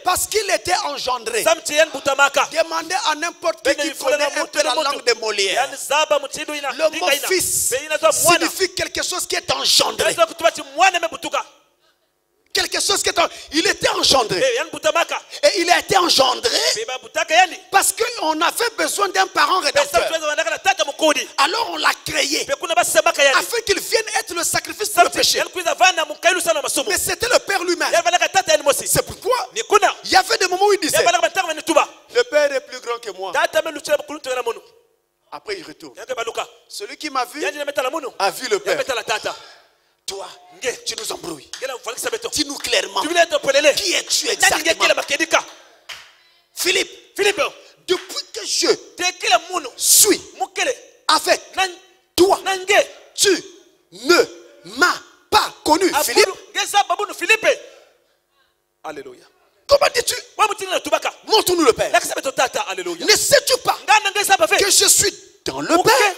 Parce qu'il était engendré. Demandez à n'importe qui connaît un peu la langue de Molière. Le mot fils signifie quelque chose qui est engendré. Quelque chose qui est il était engendré. Et il a été engendré parce qu'on avait besoin d'un parent rédempteur. Alors on l'a créé afin qu'il vienne être le sacrifice pour le péché. Mais c'était le Père lui-même. C'est pourquoi il y avait des moments où il disait, le Père est plus grand que moi. Après il retourne. Celui qui m'a vu a vu le Père. Toi, tu nous embrouilles. Dis-nous clairement. Qui es-tu exactement? Philippe, depuis que je suis avec toi, tu ne m'as pas connu, Philippe.
Alléluia.
Comment dis-tu? Montre-nous le Père. Ne sais-tu pas que je suis dans le Père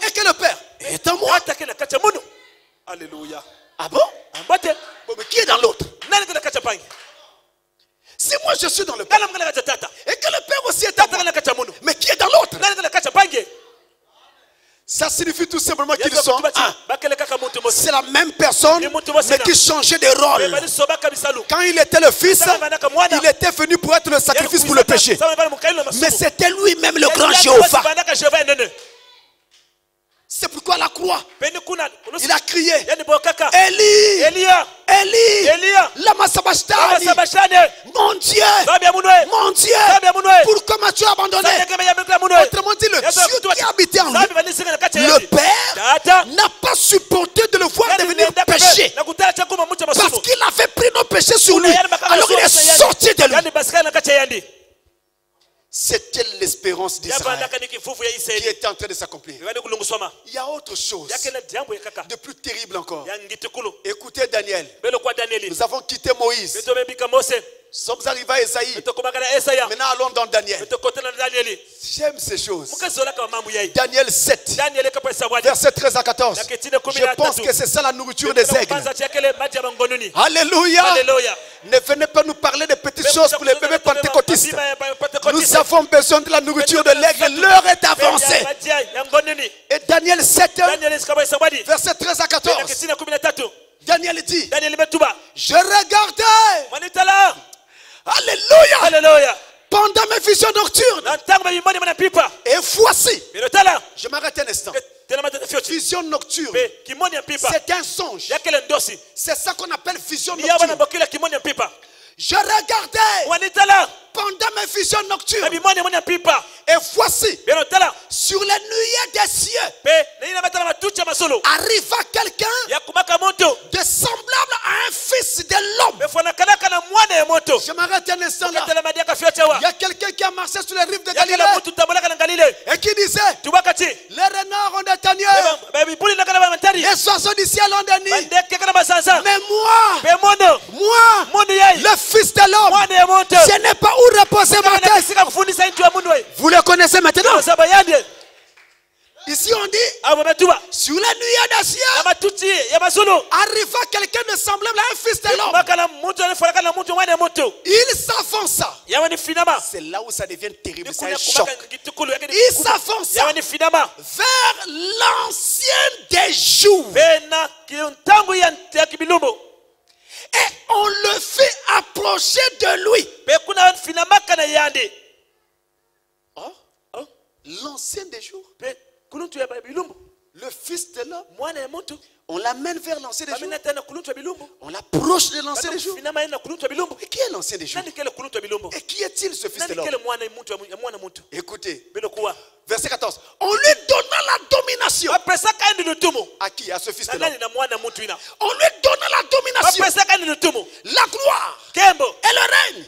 et que le Père est en moi?
Alléluia.
Ah bon? Bon, mais qui est dans l'autre? Si moi je suis dans le Père et que le Père aussi est en moi, mais qui est dans l'autre? Ça signifie tout simplement qu'ils sont un. C'est la même personne, mais qui changeait de rôle. Quand il était le fils, il était venu pour être le sacrifice pour le péché. Mais c'était lui-même le grand Jéhovah. C'est pourquoi à la croix, il a crié, Élie, Élie, lama sabachthani, mon Dieu, pourquoi m'as-tu abandonné? Autrement dit, le Dieu qui habitait en lui, le Père, n'a pas supporté de le voir devenir péché, parce qu'il avait pris nos péchés sur lui. Alors il est sorti de lui. C'était l'espérance d'Israël qui était en train de s'accomplir. Il y a autre chose de plus terrible encore. Écoutez Daniel. Nous avons quitté Moïse. Nous sommes arrivés à Esaïe. Maintenant allons dans Daniel. J'aime ces choses. Daniel 7, verset 13 à 14. Je pense que c'est ça la nourriture des aigles. Alléluia. Ne venez pas nous parler de petites choses pour les bébés pentecôtistes. Nous avons besoin de la nourriture de l'aigle. L'heure est avancée. Et Daniel 7, verset 13 à 14. Daniel dit, je regardais. Alléluia. Pendant mes visions nocturnes. Et voici. Je m'arrête un instant. Vision nocturne. C'est un songe. C'est ça qu'on appelle vision nocturne. Je regardais pendant mes visions nocturnes. Et voici, sur les nuées des cieux, arriva quelqu'un de semblable à un fils de l'homme. Je m'arrête un instant là. Il y a quelqu'un qui a marché sur les rives de Galilée et qui disait, les renards ont des tanières, les oiseaux du ciel ont des nids. Mais moi, le fils de l'homme, je n'ai pas où reposer ma tête. Vous le connaissez maintenant? Ici on dit, sur la nuit des cieux, arriva quelqu'un de semblable à un fils de l'homme. Il s'avança. C'est là où ça devient terrible, c'est un choc. Il s'avança vers l'ancien des jours. Et on le fait approcher de lui. Oh, l'ancien des jours. Le fils de l'homme. On l'amène vers l'ancien des jours. On l'approche de l'ancien des jours. Et qui est l'ancien des jours? Et qui est-il ce fils de l'homme? Écoutez, verset 14. On lui donna la domination. À qui? À ce fils de l'homme. On lui donna la domination, la gloire et le règne.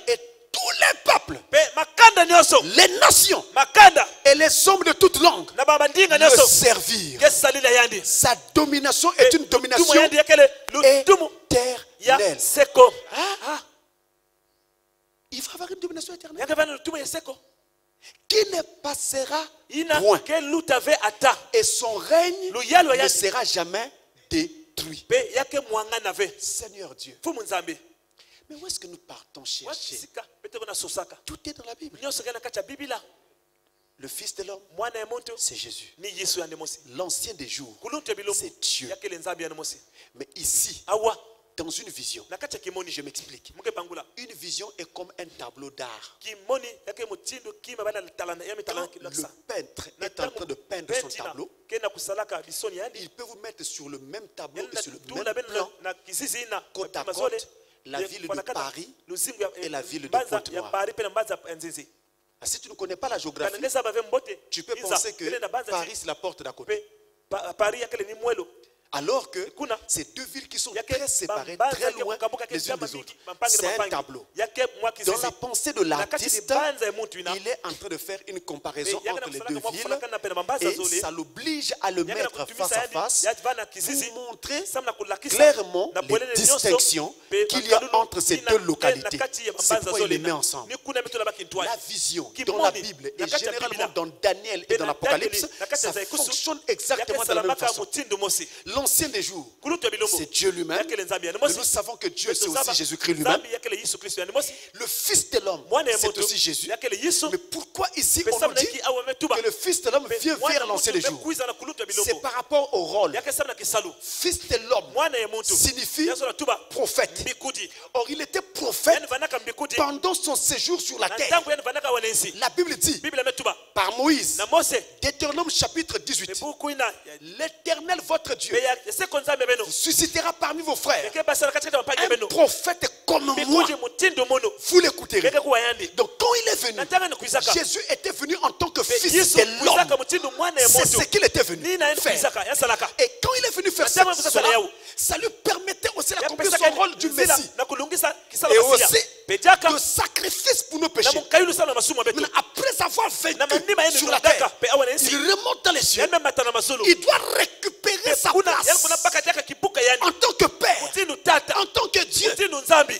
Et tous les peuples, les nations et les hommes de toute langue le servirent. Sa domination est une domination éternelle. Il va avoir une domination éternelle qui ne passera point. Et son règne ne sera jamais détruit. Seigneur Dieu. Mais où est-ce que nous partons chercher? Tout est dans la Bible. Le Fils de l'homme, c'est Jésus. L'ancien des jours, c'est Dieu. Mais ici, dans une vision, je m'explique. Une vision est comme un tableau d'art. Quand le peintre est en train de peindre son tableau, il peut vous mettre sur le même tableau et sur le même plan, côte à côte, la ville de Paris et la ville de Pointe-Noire. Si tu ne connais pas la géographie, tu peux penser que Paris c'est la porte d'à côté. Alors que ces deux villes qui sont très séparées, très loin les unes des autres. C'est un tableau. Dans la pensée de l'artiste, il est en train de faire une comparaison entre les deux villes et ça l'oblige à le mettre face à face pour montrer clairement les distinctions qu'il y a entre ces deux localités. C'est pourquoi il les met ensemble. La vision dans la Bible et généralement dans Daniel et dans l'Apocalypse, ça fonctionne exactement de la même façon. L'ancien des jours, c'est Dieu lui-même. Mais nous savons que Dieu, c'est aussi Jésus-Christ lui-même. Le Fils de l'homme, c'est aussi Jésus. Mais pourquoi ici on nous dit que le Fils de l'homme vient vers l'ancien des jours? C'est par rapport au rôle. Fils de l'homme signifie prophète. Or, il était prophète pendant son séjour sur la terre. La Bible dit par Moïse, Deutéronome chapitre 18, l'Éternel votre Dieu suscitera parmi vos frères un prophète comme moi. Vous l'écouterez. Donc quand il est venu, Jésus était venu en tant que fils de l'homme. C'est ce qu'il était venu faire. Et quand il est venu faire cela, ça lui permettait aussi d'accomplir son rôle du Messie. Et aussi de sacrifice pour nos péchés. Maintenant, après avoir vaincu sur la terre, il remonte dans les cieux. Il doit récupérer sa place en tant que Père, en tant que Dieu,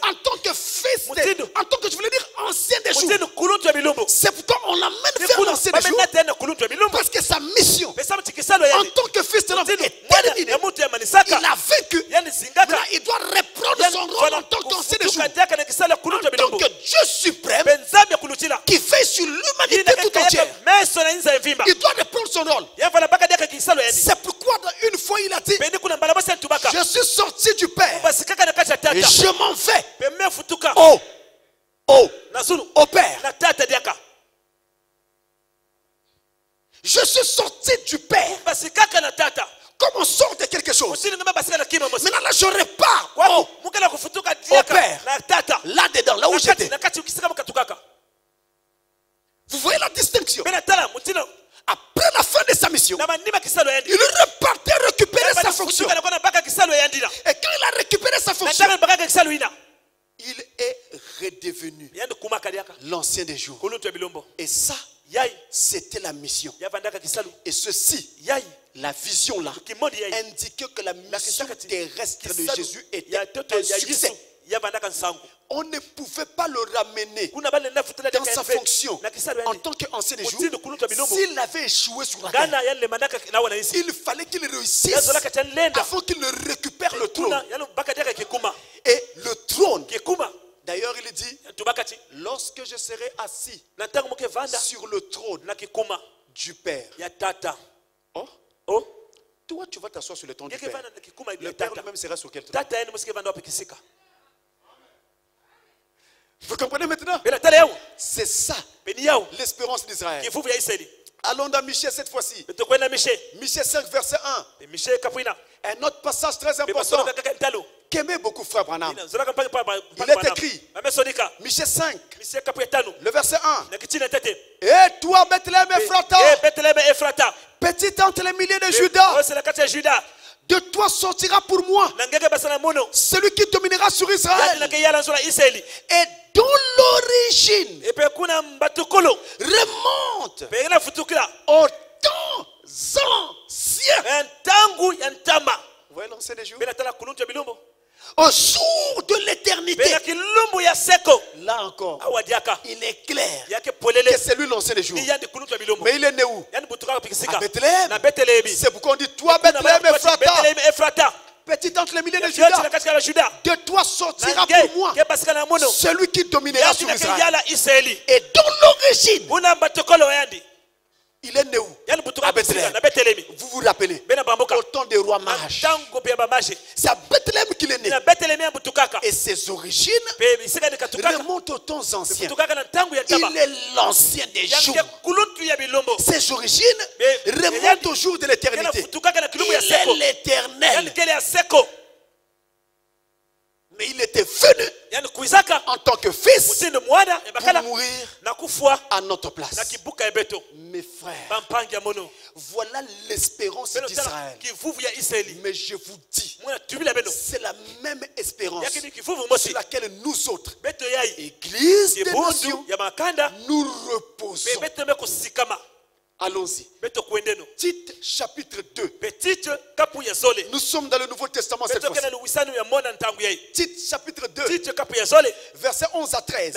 en tant que Fils, en tant que, je voulais dire, ancien des jours. C'est pourquoi on l'amène vers l'ancien des jours, parce que sa mission en tant que Fils de l'homme est terminée. Il a vaincu. Maintenant, il doit reprendre son rôle en tant qu'ancien des jours, en tant que Dieu suprême qui veille sur l'humanité tout entière. Il doit reprendre son rôle. C'est pourquoi une fois il a dit, je suis sorti du Père et je m'en vais au Père. Je suis sorti du Père je repars au Père, là-dedans, là où j'étais. Vous voyez la distinction? Après la fin de sa mission, il repartait récupérer sa fonction. Et quand il a récupéré sa fonction, il est redevenu l'ancien des jours. Et ça, c'était la mission. Et ceci, la vision là, indiquait que la mission terrestre de Jésus était un succès. On ne pouvait pas le ramener dans sa fonction en tant qu'ancien des jours s'il avait échoué sur la terre. Il fallait qu'il réussisse afin qu'il ne récupère le trône. Et le trône, d'ailleurs il dit, lorsque je serai assis sur le trône du Père. Oh, toi tu vas t'asseoir sur le trône du Père. Le Père lui-même sera sur quel trône? Vous comprenez maintenant? C'est ça l'espérance d'Israël. Allons dans Michée cette fois-ci. Michée 5 verset 1. Un autre passage très important qu'aimait beaucoup frère Branham. Il est écrit, Michée 5, le verset 1. Et toi Bethléem Ephrata, petite entre les milliers de Judas, de toi sortira pour moi celui qui dominera sur Israël, et dont l'origine remonte aux temps anciens. Vous voyez l'ancien des jours? Au jour de l'éternité. Là encore, il est clair que c'est lui l'ancien des jours. Mais il est né où? À Bethléem. C'est pourquoi on dit toi Bethléem Ephrata, petit entre les milliers de Judas, de toi sortira pour moi celui qui dominera sur Israël, et dont l'origine, il est né où? À Bethléem. Vous vous rappelez? Au temps des rois mages. C'est à Bethléem qu'il est né. Et ses origines remontent aux temps anciens. Il est l'ancien des jours. Ses origines remontent au jour de l'éternité. Il est l'éternel. Mais il était venu en tant que fils pour mourir à notre place. Mes frères, voilà l'espérance d'Israël. Mais je vous dis, c'est la même espérance sur laquelle nous autres, Église des nations, nous reposons. Allons-y. Tite chapitre 2. Nous sommes dans le Nouveau Testament cette fois-ci. Tite chapitre 2. Verset 11 à 13.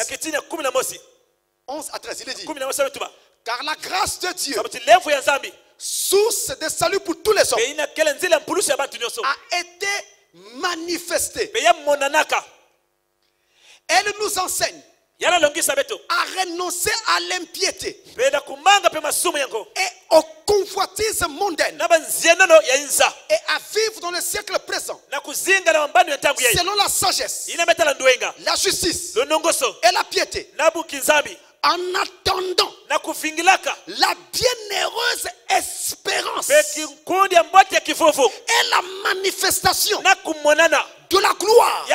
11 à 13, il est dit. Car la grâce de Dieu, source de salut pour tous les hommes, a été manifestée. Elle nous enseigne à renoncer à l'impiété et aux convoitises mondaines et à vivre dans le siècle présent selon la sagesse, la justice et la piété, en attendant la bienheureuse espérance et la manifestation de la gloire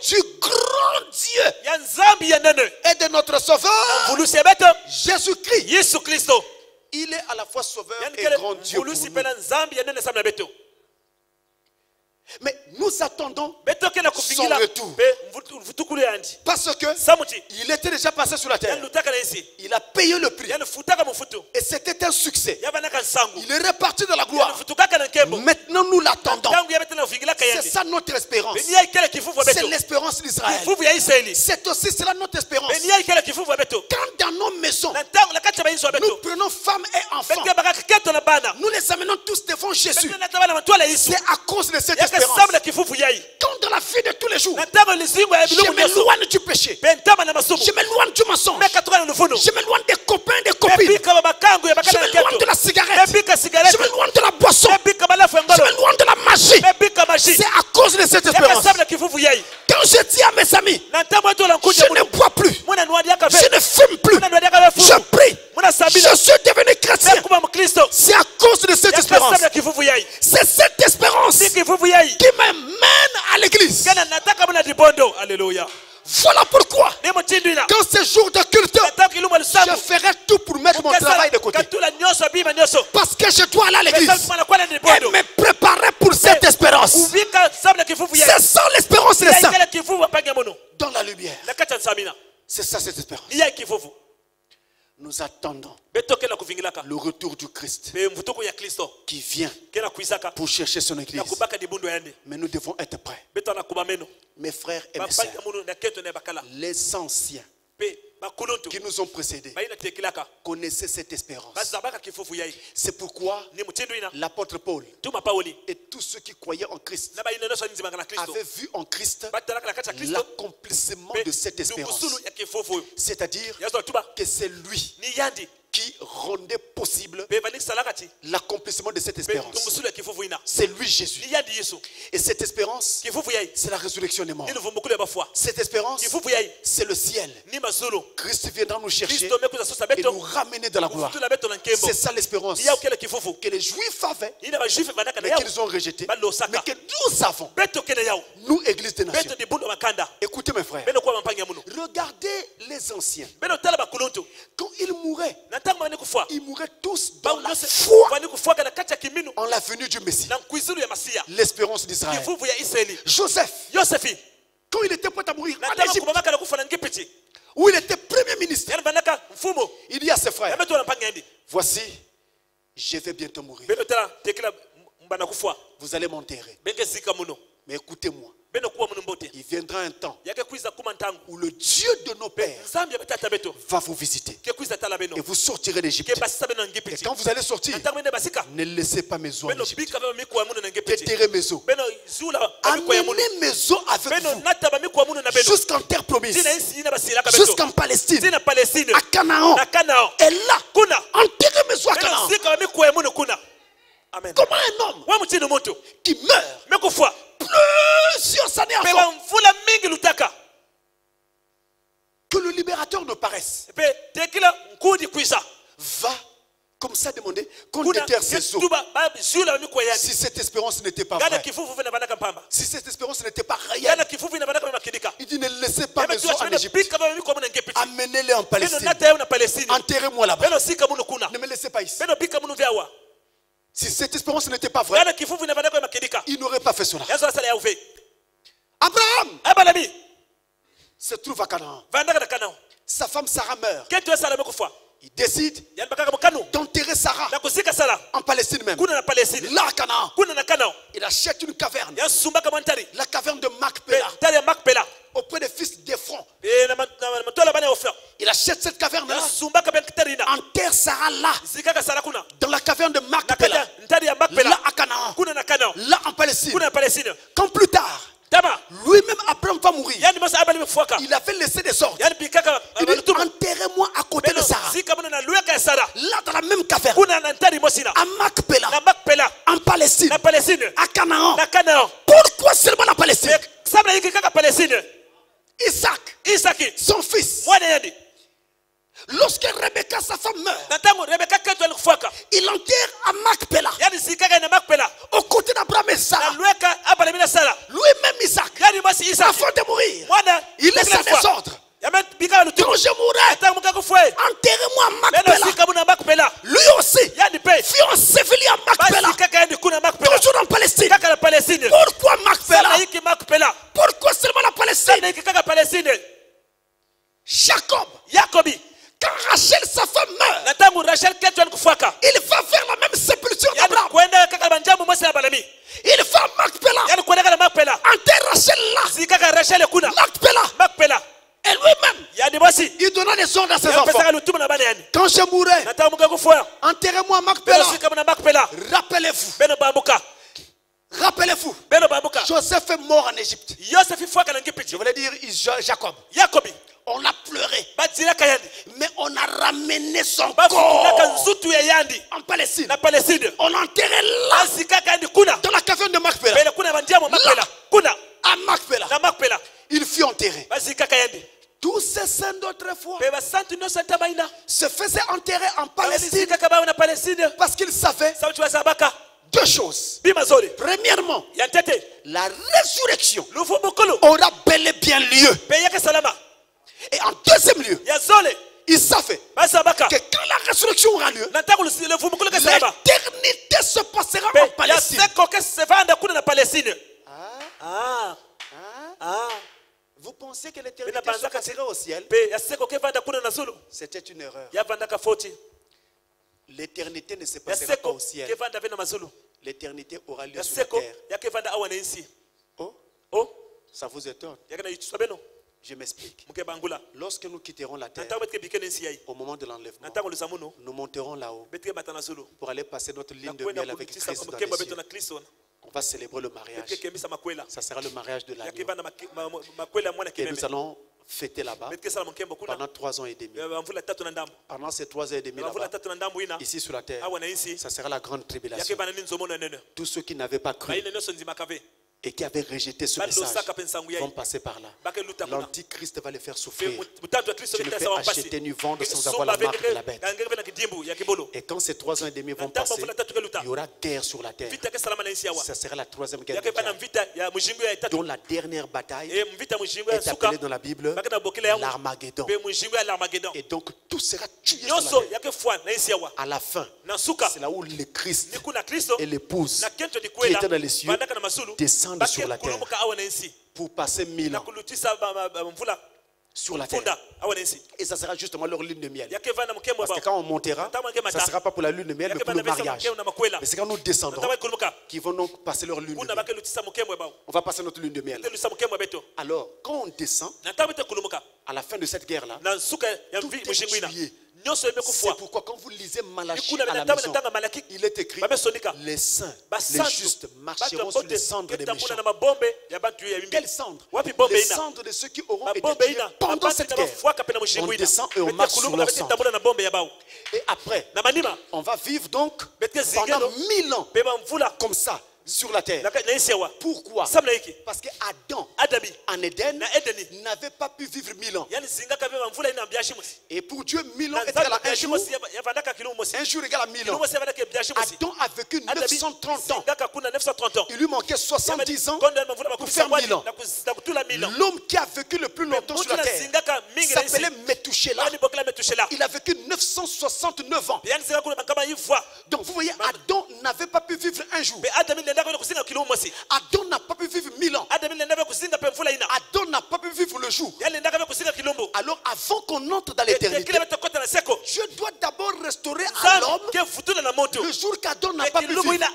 du grand Dieu et de notre Sauveur Jésus-Christ. Il est à la fois Sauveur et grand Dieu pour nous. Mais nous attendons son retour. Parce que il était déjà passé sur la terre. Il a payé le prix. Et c'était un succès. Il est reparti dans la gloire. Maintenant nous l'attendons. C'est ça notre espérance. C'est l'espérance d'Israël. C'est aussi cela notre espérance. Quand dans nos maisons, nous prenons femmes et enfants, nous les amenons tous devant Jésus. C'est à cause de cette espérance. Quand dans la vie de tous les jours, je m'éloigne du péché, je m'éloigne du mensonge, je m'éloigne des copains, des copines, je m'éloigne de la cigarette, je m'éloigne de la boisson, je m'éloigne de la magie. C'est à cause de cette espérance. Quand je dis à mes amis, je ne bois plus, je ne fume plus, je prie, je suis devenu chrétien, c'est à cause de cette espérance. C'est cette espérance qui m'amène l'église.
Alléluia.
Voilà pourquoi, quand c'est jour de culte, je ferai tout pour mettre mon travail de côté. Parce que je dois aller à l'église et me préparer pour cette espérance. C'est ça l'espérance des saints. Dans la lumière. C'est ça cette espérance. Nous attendons le retour du Christ qui vient pour chercher son église. Mais nous devons être prêts. Mes frères et mes sœurs, les anciens qui nous ont précédés connaissaient cette espérance. C'est pourquoi l'apôtre Paul et tous ceux qui croyaient en Christ avaient vu en Christ l'accomplissement de cette espérance. C'est-à-dire que c'est lui qui rendait possible l'accomplissement de cette espérance. C'est lui Jésus. Et cette espérance, c'est la résurrection des morts. Cette espérance, c'est le ciel. Christ viendra nous chercher et nous ramener de la gloire. C'est ça l'espérance que les Juifs avaient, mais qu'ils ont rejeté, mais que nous avons. Nous, Église des Nations. Écoutez mes frères, regardez les anciens. Quand ils mouraient, ils mouraient tous dans la foi en la venue du Messie. L'espérance d'Israël. Joseph, quand il était prêt à mourir en Égypte, où il était premier ministre, il dit à ses frères, voici, je vais bientôt mourir. Vous allez m'enterrer. Mais écoutez-moi. Il viendra un temps où le Dieu de nos pères va vous visiter et vous sortirez d'Égypte. Et quand vous allez sortir, ne laissez pas mes os en Égypte. Déterrez mes os. Amenez mes os avec vous jusqu'en terre promise, jusqu'en Palestine, à Canaan. Et là, enterrez mes os à Canaan. Comment un homme qui meurt plusieurs années avant que le libérateur ne paraisse, va comme ça demander qu'on déterre ses eaux. Si cette espérance n'était pas vraie, si cette espérance n'était pas réelle, il dit ne laissez pas mes eaux en Égypte, amenez-les en Palestine, enterrez-moi là-bas, ne me laissez pas ici. Si cette espérance n'était pas vraie, il n'aurait pas fait cela. Abraham se trouve à Canaan. Sa femme Sarah meurt. Il décide d'enterrer Sarah en Palestine même. Là à Canaan, il achète une caverne, la caverne de Macpéla, auprès des fils d'Ephron. Il achète cette caverne-là, enterre Sarah là, dans la caverne de Macpéla, là à Canaan, là en Palestine. Quand plus tard, lui-même Abraham va mourir, il avait laissé des ordres. Il dit enterrez-moi à côté de Sarah, là dans la même caverne, à Macpéla, en Palestine, à Canaan. Pourquoi seulement la Palestine? Isaac, son fils, lorsque Rebecca, sa femme, meurt, il enterre à Macpéla, aux côtés d'Abraham et Sarah. Lui-même Isaac, avant de mourir, il laisse des ordres. Quand je mourrai, enterrez-moi à Macpéla. Lui aussi, fiancé à Macpéla, toujours en Palestine. Pourquoi Macpéla? Pourquoi seulement la Palestine? Jacob, quand Rachel, sa femme, meurt, il va faire la même sépulture d'Abraham. Il va à Macpéla, enterre Rachel là, Macpéla. Et lui-même, il donna des ordres à ses enfants. Quand je mourrai, enterrez-moi à Macpéla. Rappelez-vous, Joseph est mort en Égypte. Je voulais dire Jacob. On a pleuré, mais on a ramené son corps en Palestine. On l'a enterré là, dans la caverne de Macpéla. Là, à Macpéla, il fut enterré. Tous ces saints d'autrefois se faisaient enterrer en Palestine parce qu'ils savaient deux choses. Premièrement, la résurrection aura bel et bien lieu. Et en deuxième lieu, ils savent que quand la résurrection aura lieu, l'éternité se passera en Palestine. Vous pensez que l'éternité se passera au ciel? C'était une erreur. L'éternité ne se passera pas au ciel. L'éternité aura lieu sur la terre. Oh, ça vous étonne? Je m'explique. Lorsque nous quitterons la terre, au moment de l'enlèvement, nous monterons là-haut pour aller passer notre ligne de miel avec Christ dans les cieux. On va célébrer le mariage. Ça sera le mariage de l'agneau. Et nous allons fêter là-bas pendant 3 ans et demi. Pendant ces 3 ans et demi là-bas, ici sur la terre, ça sera la grande tribulation. Tous ceux qui n'avaient pas cru et qui avaient rejeté ce message vont passer par là. L'Antichrist va les faire souffrir. Tu ne peux acheter ni vendre sans avoir la marque de la bête. Et quand ces 3 ans et demi vont passer, il y aura guerre sur la terre. Ça sera la 3e guerre mondiale, dont la dernière bataille est appelée dans la Bible l'Armageddon. Et donc tout sera tué sur la terre. À la fin, c'est là où le Christ et l'épouse qui étaient dans les cieux descendent sur la terre pour passer 1000 ans sur la terre. Et ça sera justement leur lune de miel. Parce que quand on montera, ça ne sera pas pour la lune de miel, mais pour le mariage. Mais c'est quand nous descendrons qu'ils vont donc passer leur lune de miel. On va passer notre lune de miel. Alors, quand on descend, à la fin de cette guerre-là, tout est tué. C'est pourquoi quand vous lisez Malachie à la maison, il est écrit: les saints, les justes marcheront sur les cendres des méchants. Quelles cendres? Les cendres de ceux qui auront été tués pendant cette guerre. On descend et on marche sur leur sang. Et après, on va vivre donc pendant 1000 ans comme ça sur la terre. Pourquoi? Parce que Adam en Éden n'avait pas pu vivre 1000 ans. Et pour Dieu, 1000 ans égale à un jour. Un jour égale à 1000 ans. Adam a vécu 930 ans. Il lui manquait 70 ans pour faire 1000 ans. L'homme qui a vécu le plus longtemps sur la terre s'appelait Methuselah. Il a vécu 969 ans. Donc vous voyez, Adam n'avait pas pu vivre un jour. Adam n'a pas pu vivre 1000 ans. Adam n'a pas pu vivre le jour. Alors avant qu'on entre dans l'éternité, Dieu doit d'abord restaurer à l'homme le jour qu'Adam n'a pas pu vivre.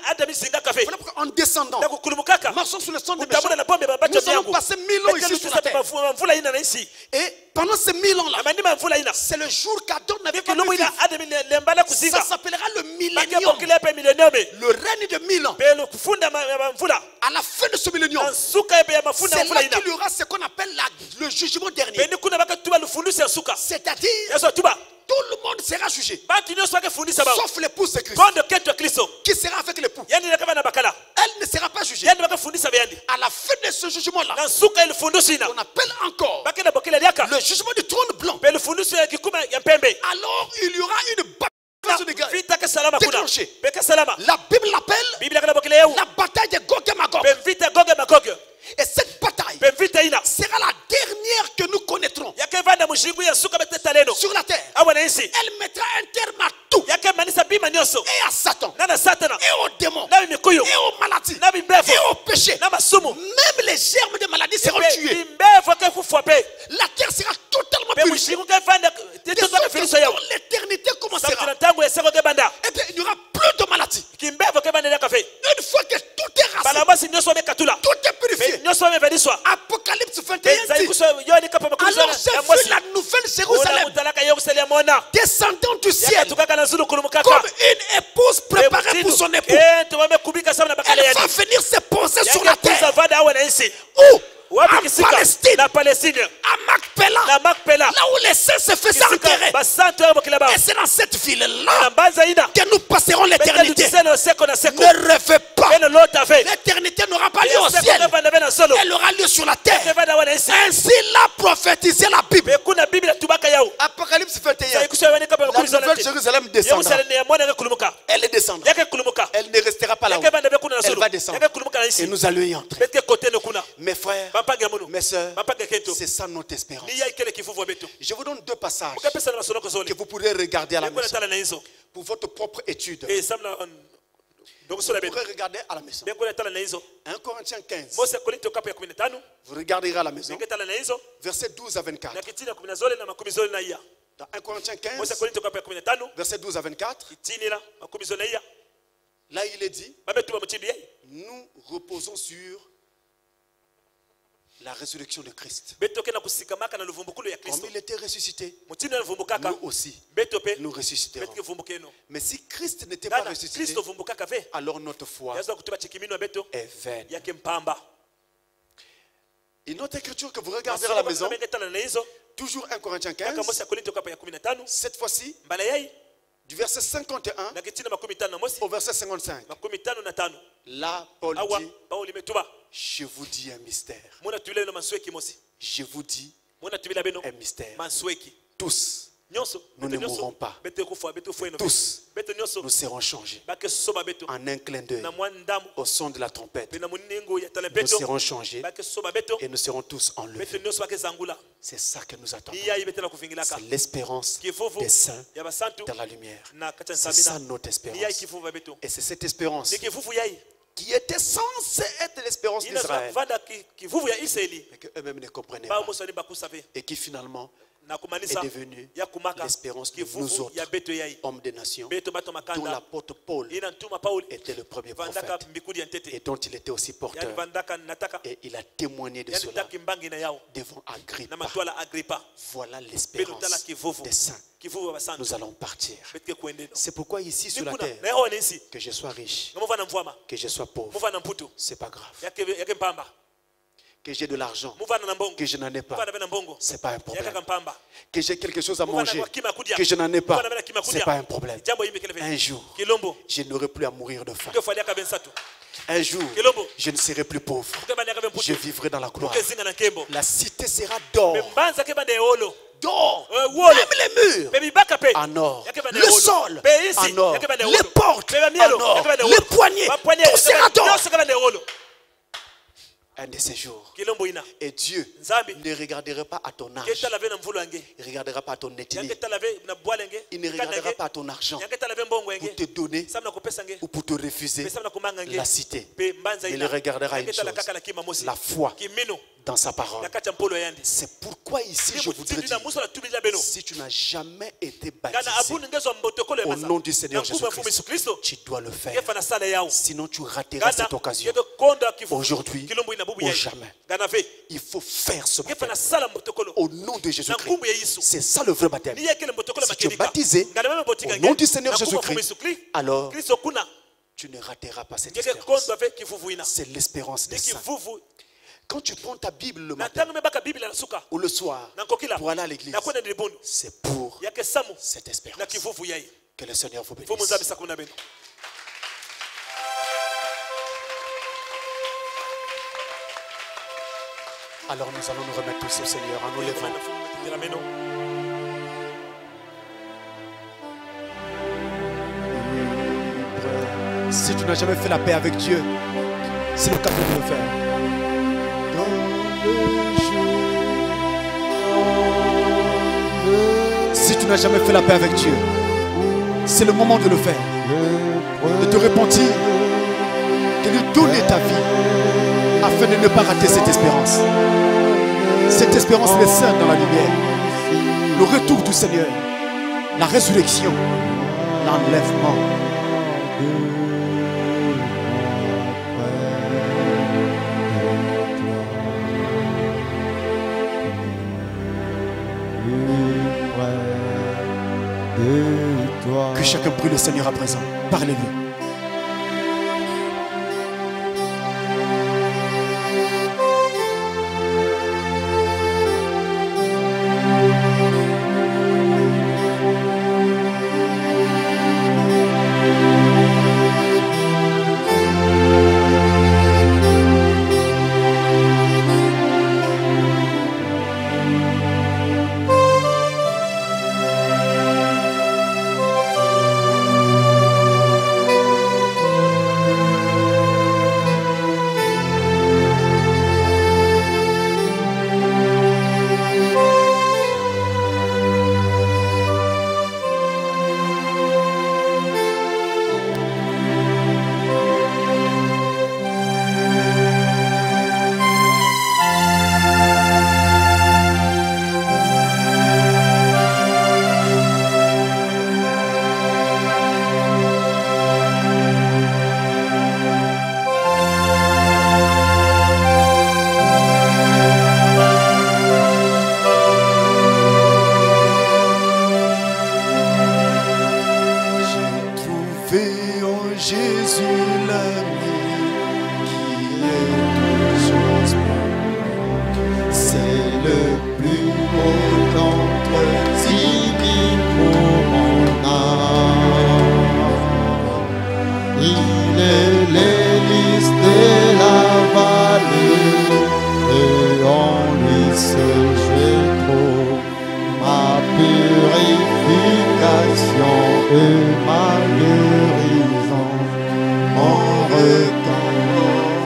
En descendant, marchant sur le sang des méchants, nous allons passer 1000 ans ici sur la terre. Et pendant ces 1000 ans là, c'est le jour qu'Adam n'avait pas pu vivre. Ça s'appellera le millénium. Le règne de 1000 ans. À la fin de ce millénium, c'est là qu'il y aura ce qu'on appelle le jugement dernier. C'est-à-dire, tout le monde sera jugé, sauf l'épouse de Christ, qui sera avec l'époux. Elle ne sera pas jugée. À la fin de ce jugement-là, on appelle encore le jugement du trône blanc. Alors il y aura une déclenchée. La Bible l'appelle la bataille de Gog et Magog. Et cette bataille sera la dernière que nous connaîtrons sur la terre. Elle mettra un terme à tout. Et à Satan. Et aux démons. Et aux maladies. Et aux péchés. Même les germes de maladie seront tués. La terre sera totalement purifiée. Quand l'éternité commencera, et bien, il n'y aura plus de maladie. Une fois que tout est rasé, tout est purifié. Apocalypse 21 dit: alors j'ai vu la nouvelle Jérusalem descendant du ciel comme une épouse préparée pour son époux. Elle va venir se poser sur la terre. Où? En Palestine, à Macpéla, là où les saints se faisaient enterrer. Et c'est dans cette ville-là que nous passerons l'éternité. Ne rêvez pas. L'éternité n'aura pas lieu au ciel. Elle aura lieu sur la terre. Ainsi l'a prophétisé la Bible. Apocalypse 21. La nouvelle Jérusalem descendra. Elle est descendante. Elle ne restera pas là-haut. Elle va descendre. Et nous allons y entrer. Mes frères, mes soeurs, c'est ça notre espérance. Je vous donne 2 passages que vous pourrez regarder à la maison pour votre propre étude. Vous pourrez regarder à la maison. 1 Corinthiens 15. Vous regarderez à la maison. Versets 12 à 24. Dans 1 Corinthiens 15, versets 12 à 24. Là, il est dit, nous reposons sur la résurrection de Christ. Comme il était ressuscité, nous aussi, nous ressusciterons. Mais si Christ n'était pas ressuscité, alors notre foi est vaine. Une autre écriture que vous regarderez à la maison, toujours 1 Corinthiens 15, cette fois-ci, du verset 51 au verset 55. Là, Paul dit, je vous dis un mystère. Je vous dis un mystère. Tous, nous ne mourrons pas. Tous, nous serons changés. En un clin d'œil, au son de la trompette, nous serons changés et nous serons tous enlevés. C'est ça que nous attendons. C'est l'espérance des saints dans la lumière. C'est ça notre espérance. Et c'est cette espérance qui était censée être l'espérance d'Israël, mais qu'eux-mêmes ne comprenaient pas, et qui finalement est devenue l'espérance de nous autres, hommes des nations, dont l'apôtre Paul était le premier prophète, et dont il était aussi porteur, et il a témoigné de cela devant Agrippa. Voilà l'espérance des saints. Nous allons partir. C'est pourquoi ici sur la terre, que je sois riche, que je sois pauvre, c'est pas grave. Que j'ai de l'argent, que je n'en ai pas, c'est pas un problème. Que j'ai quelque chose à manger, que je n'en ai pas, c'est pas un problème. Un jour, je n'aurai plus à mourir de faim. Un jour, je ne serai plus pauvre. Je vivrai dans la gloire. La cité sera d'or. D'or, même les murs en or, le sol en or, les portes en or, les poignées, tout sera d'or. Un de ces jours, et Dieu ne regardera pas à ton âge, il ne regardera pas à ton ethnie, il ne regardera pas à ton argent pour te donner ou pour te refuser la cité. Il regardera une chose, la foi dans sa parole. C'est pourquoi ici je voudrais dire, si tu n'as jamais été baptisé au nom du Seigneur Jésus-Christ, tu dois le faire. Sinon tu rateras cette occasion. Aujourd'hui ou jamais. Il faut faire ce baptême au nom de Jésus-Christ. C'est ça le vrai baptême. Si tu es baptisé au nom du Seigneur Jésus-Christ, alors tu ne rateras pas cette espérance. C'est l'espérance des saints. Quand tu prends ta Bible le matin ou le soir pour aller à l'église, c'est pour cette espérance. Que le Seigneur vous bénisse. Alors nous allons nous remettre tous au Seigneur en nous levant. Si tu n'as jamais fait la paix avec Dieu, c'est le cadeau de le faire. Si tu n'as jamais fait la paix avec Dieu, c'est le moment de le faire. De te repentir, de lui donner ta vie afin de ne pas rater cette espérance. Cette espérance des saints dans la lumière. Le retour du Seigneur, la résurrection, l'enlèvement. Que chacun prie le Seigneur à présent. Parlez-lui.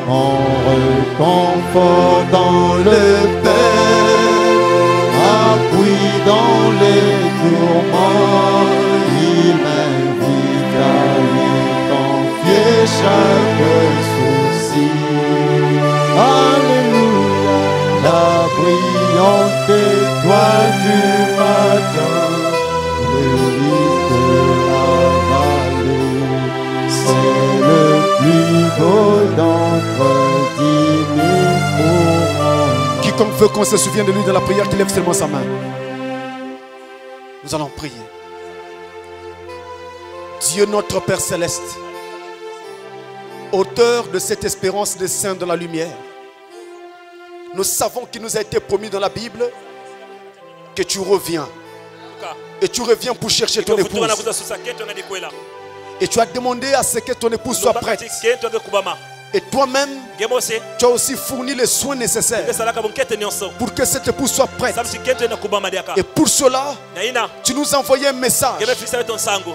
en réconfort dans le Père, appui dans les tourments, il m'invite à lui confier chaque souci. Alléluia, la brillante étoile du matin, le lys de la vallée, c'est le plus beau d'entre 10 000 couronnes.
Quiconque veut qu'on se souvienne de lui dans la prière, qu'il lève seulement sa main. Nous allons prier. Dieu notre Père Céleste, auteur de cette espérance des saints dans la lumière, nous savons qu'il nous a été promis dans la Bible que tu reviens. Et tu reviens pour chercher ton épouse. Et tu as demandé à ce que ton épouse soit prête. Et toi-même, tu as aussi fourni les soins nécessaires pour que cette épouse soit prête. Et pour cela, tu nous as envoyé un message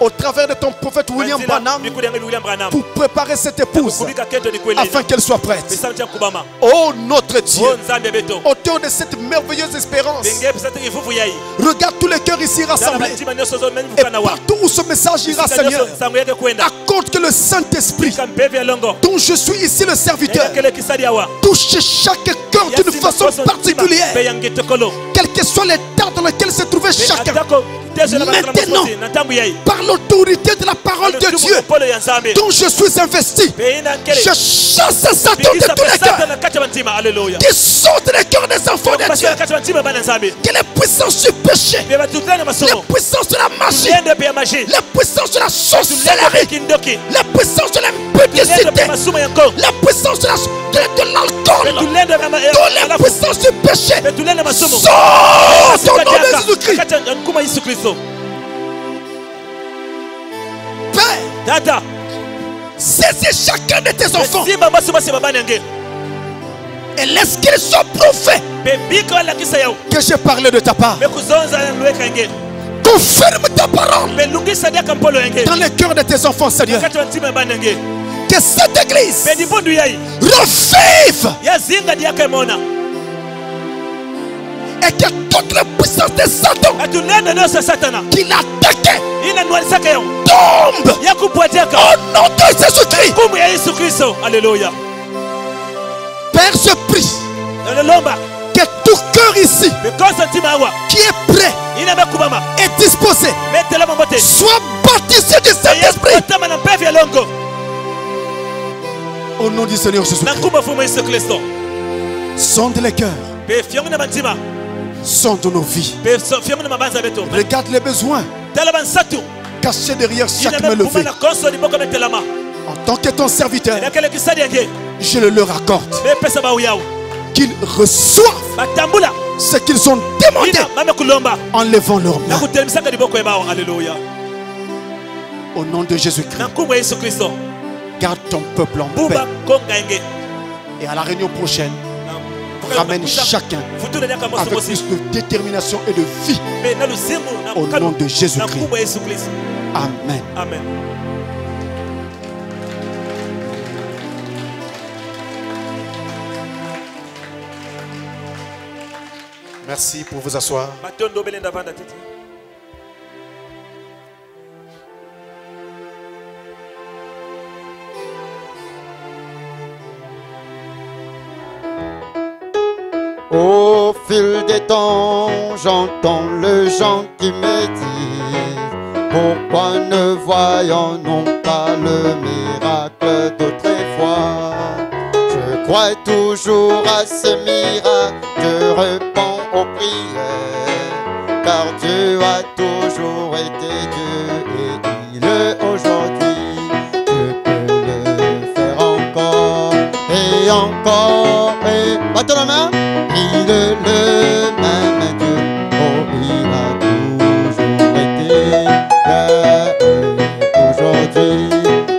au travers de ton prophète William Branham pour préparer cette épouse afin qu'elle soit prête. Oh notre Dieu, auteur de cette merveilleuse espérance, regarde tous les cœurs ici rassemblés. Et partout où ce message ira, Seigneur, accorde que le Saint-Esprit, dont je suis ici le serviteur, touche chaque cœur d'une façon particulière, quel que soit l'état dans lequel se trouvait chacun. Maintenant, par l'autorité de la parole de Dieu dont je suis investi, je chasse Satan de tous les cœurs qui sortent les cœurs des enfants de Dieu, que les puissances du péché, les puissances de la magie, les puissances de la sorcellerie, les puissances de l'impudicité, la puissance de l'alcool, toutes les puissances du péché, sortent au nom de Jésus-Christ. Père, saisis chacun de tes enfants et laisse qu'ils soient prophètes que j'ai parlé de ta part. Confirme ta parole dans les cœurs de tes enfants, Seigneur. Que cette église revive et que toute la puissance de Satan qui l'a attaqué tombe au nom de Jésus-Christ.
Alléluia.
Père, je prie que tout cœur ici qui est prêt et disposé soit baptisé du Saint-Esprit au nom du Seigneur Jésus-Christ. Sonde les cœurs, sonde nos vies, regarde les besoins cachés derrière chaque main levée. En tant que ton serviteur, je le leur accorde qu'ils reçoivent ce qu'ils ont demandé en levant leurs mains. Au nom de Jésus-Christ, garde ton peuple en paix. Et à la réunion prochaine, ramène chacun avec plus de détermination et de vie. Au nom de Jésus-Christ. Amen.
Amen.
Merci pour vous asseoir.
Au fil des temps, j'entends le chant qui me dit: pourquoi ne voyons-nous pas le miracle d'autrefois? Je crois toujours à ce miracle, je réponds aux prières, car Dieu a toujours été Dieu et il est aujourd'hui. Je peux le faire encore et encore et battez la main. Il est le même Dieu, oh il a toujours été là et aujourd'hui.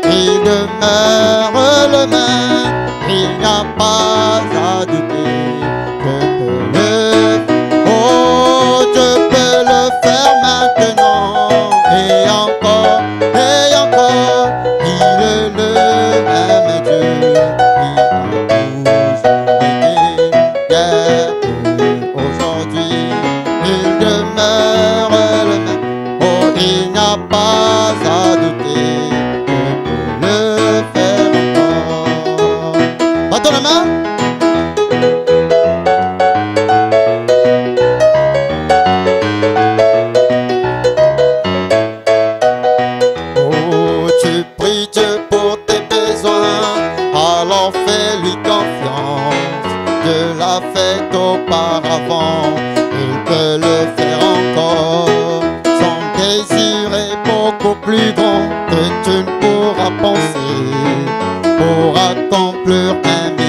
Il demeure le même, il n'y a pas à douter. Je peux le, oh je peux le faire maintenant et encore et encore. Il est le même Dieu, il a les mains. Oh, tu pries Dieu pour tes besoins, alors fais-lui confiance. Dieu l'a fait auparavant, il peut le faire encore. Son désir est beaucoup plus grand que tu ne pourras penser, pour accomplir un miracle.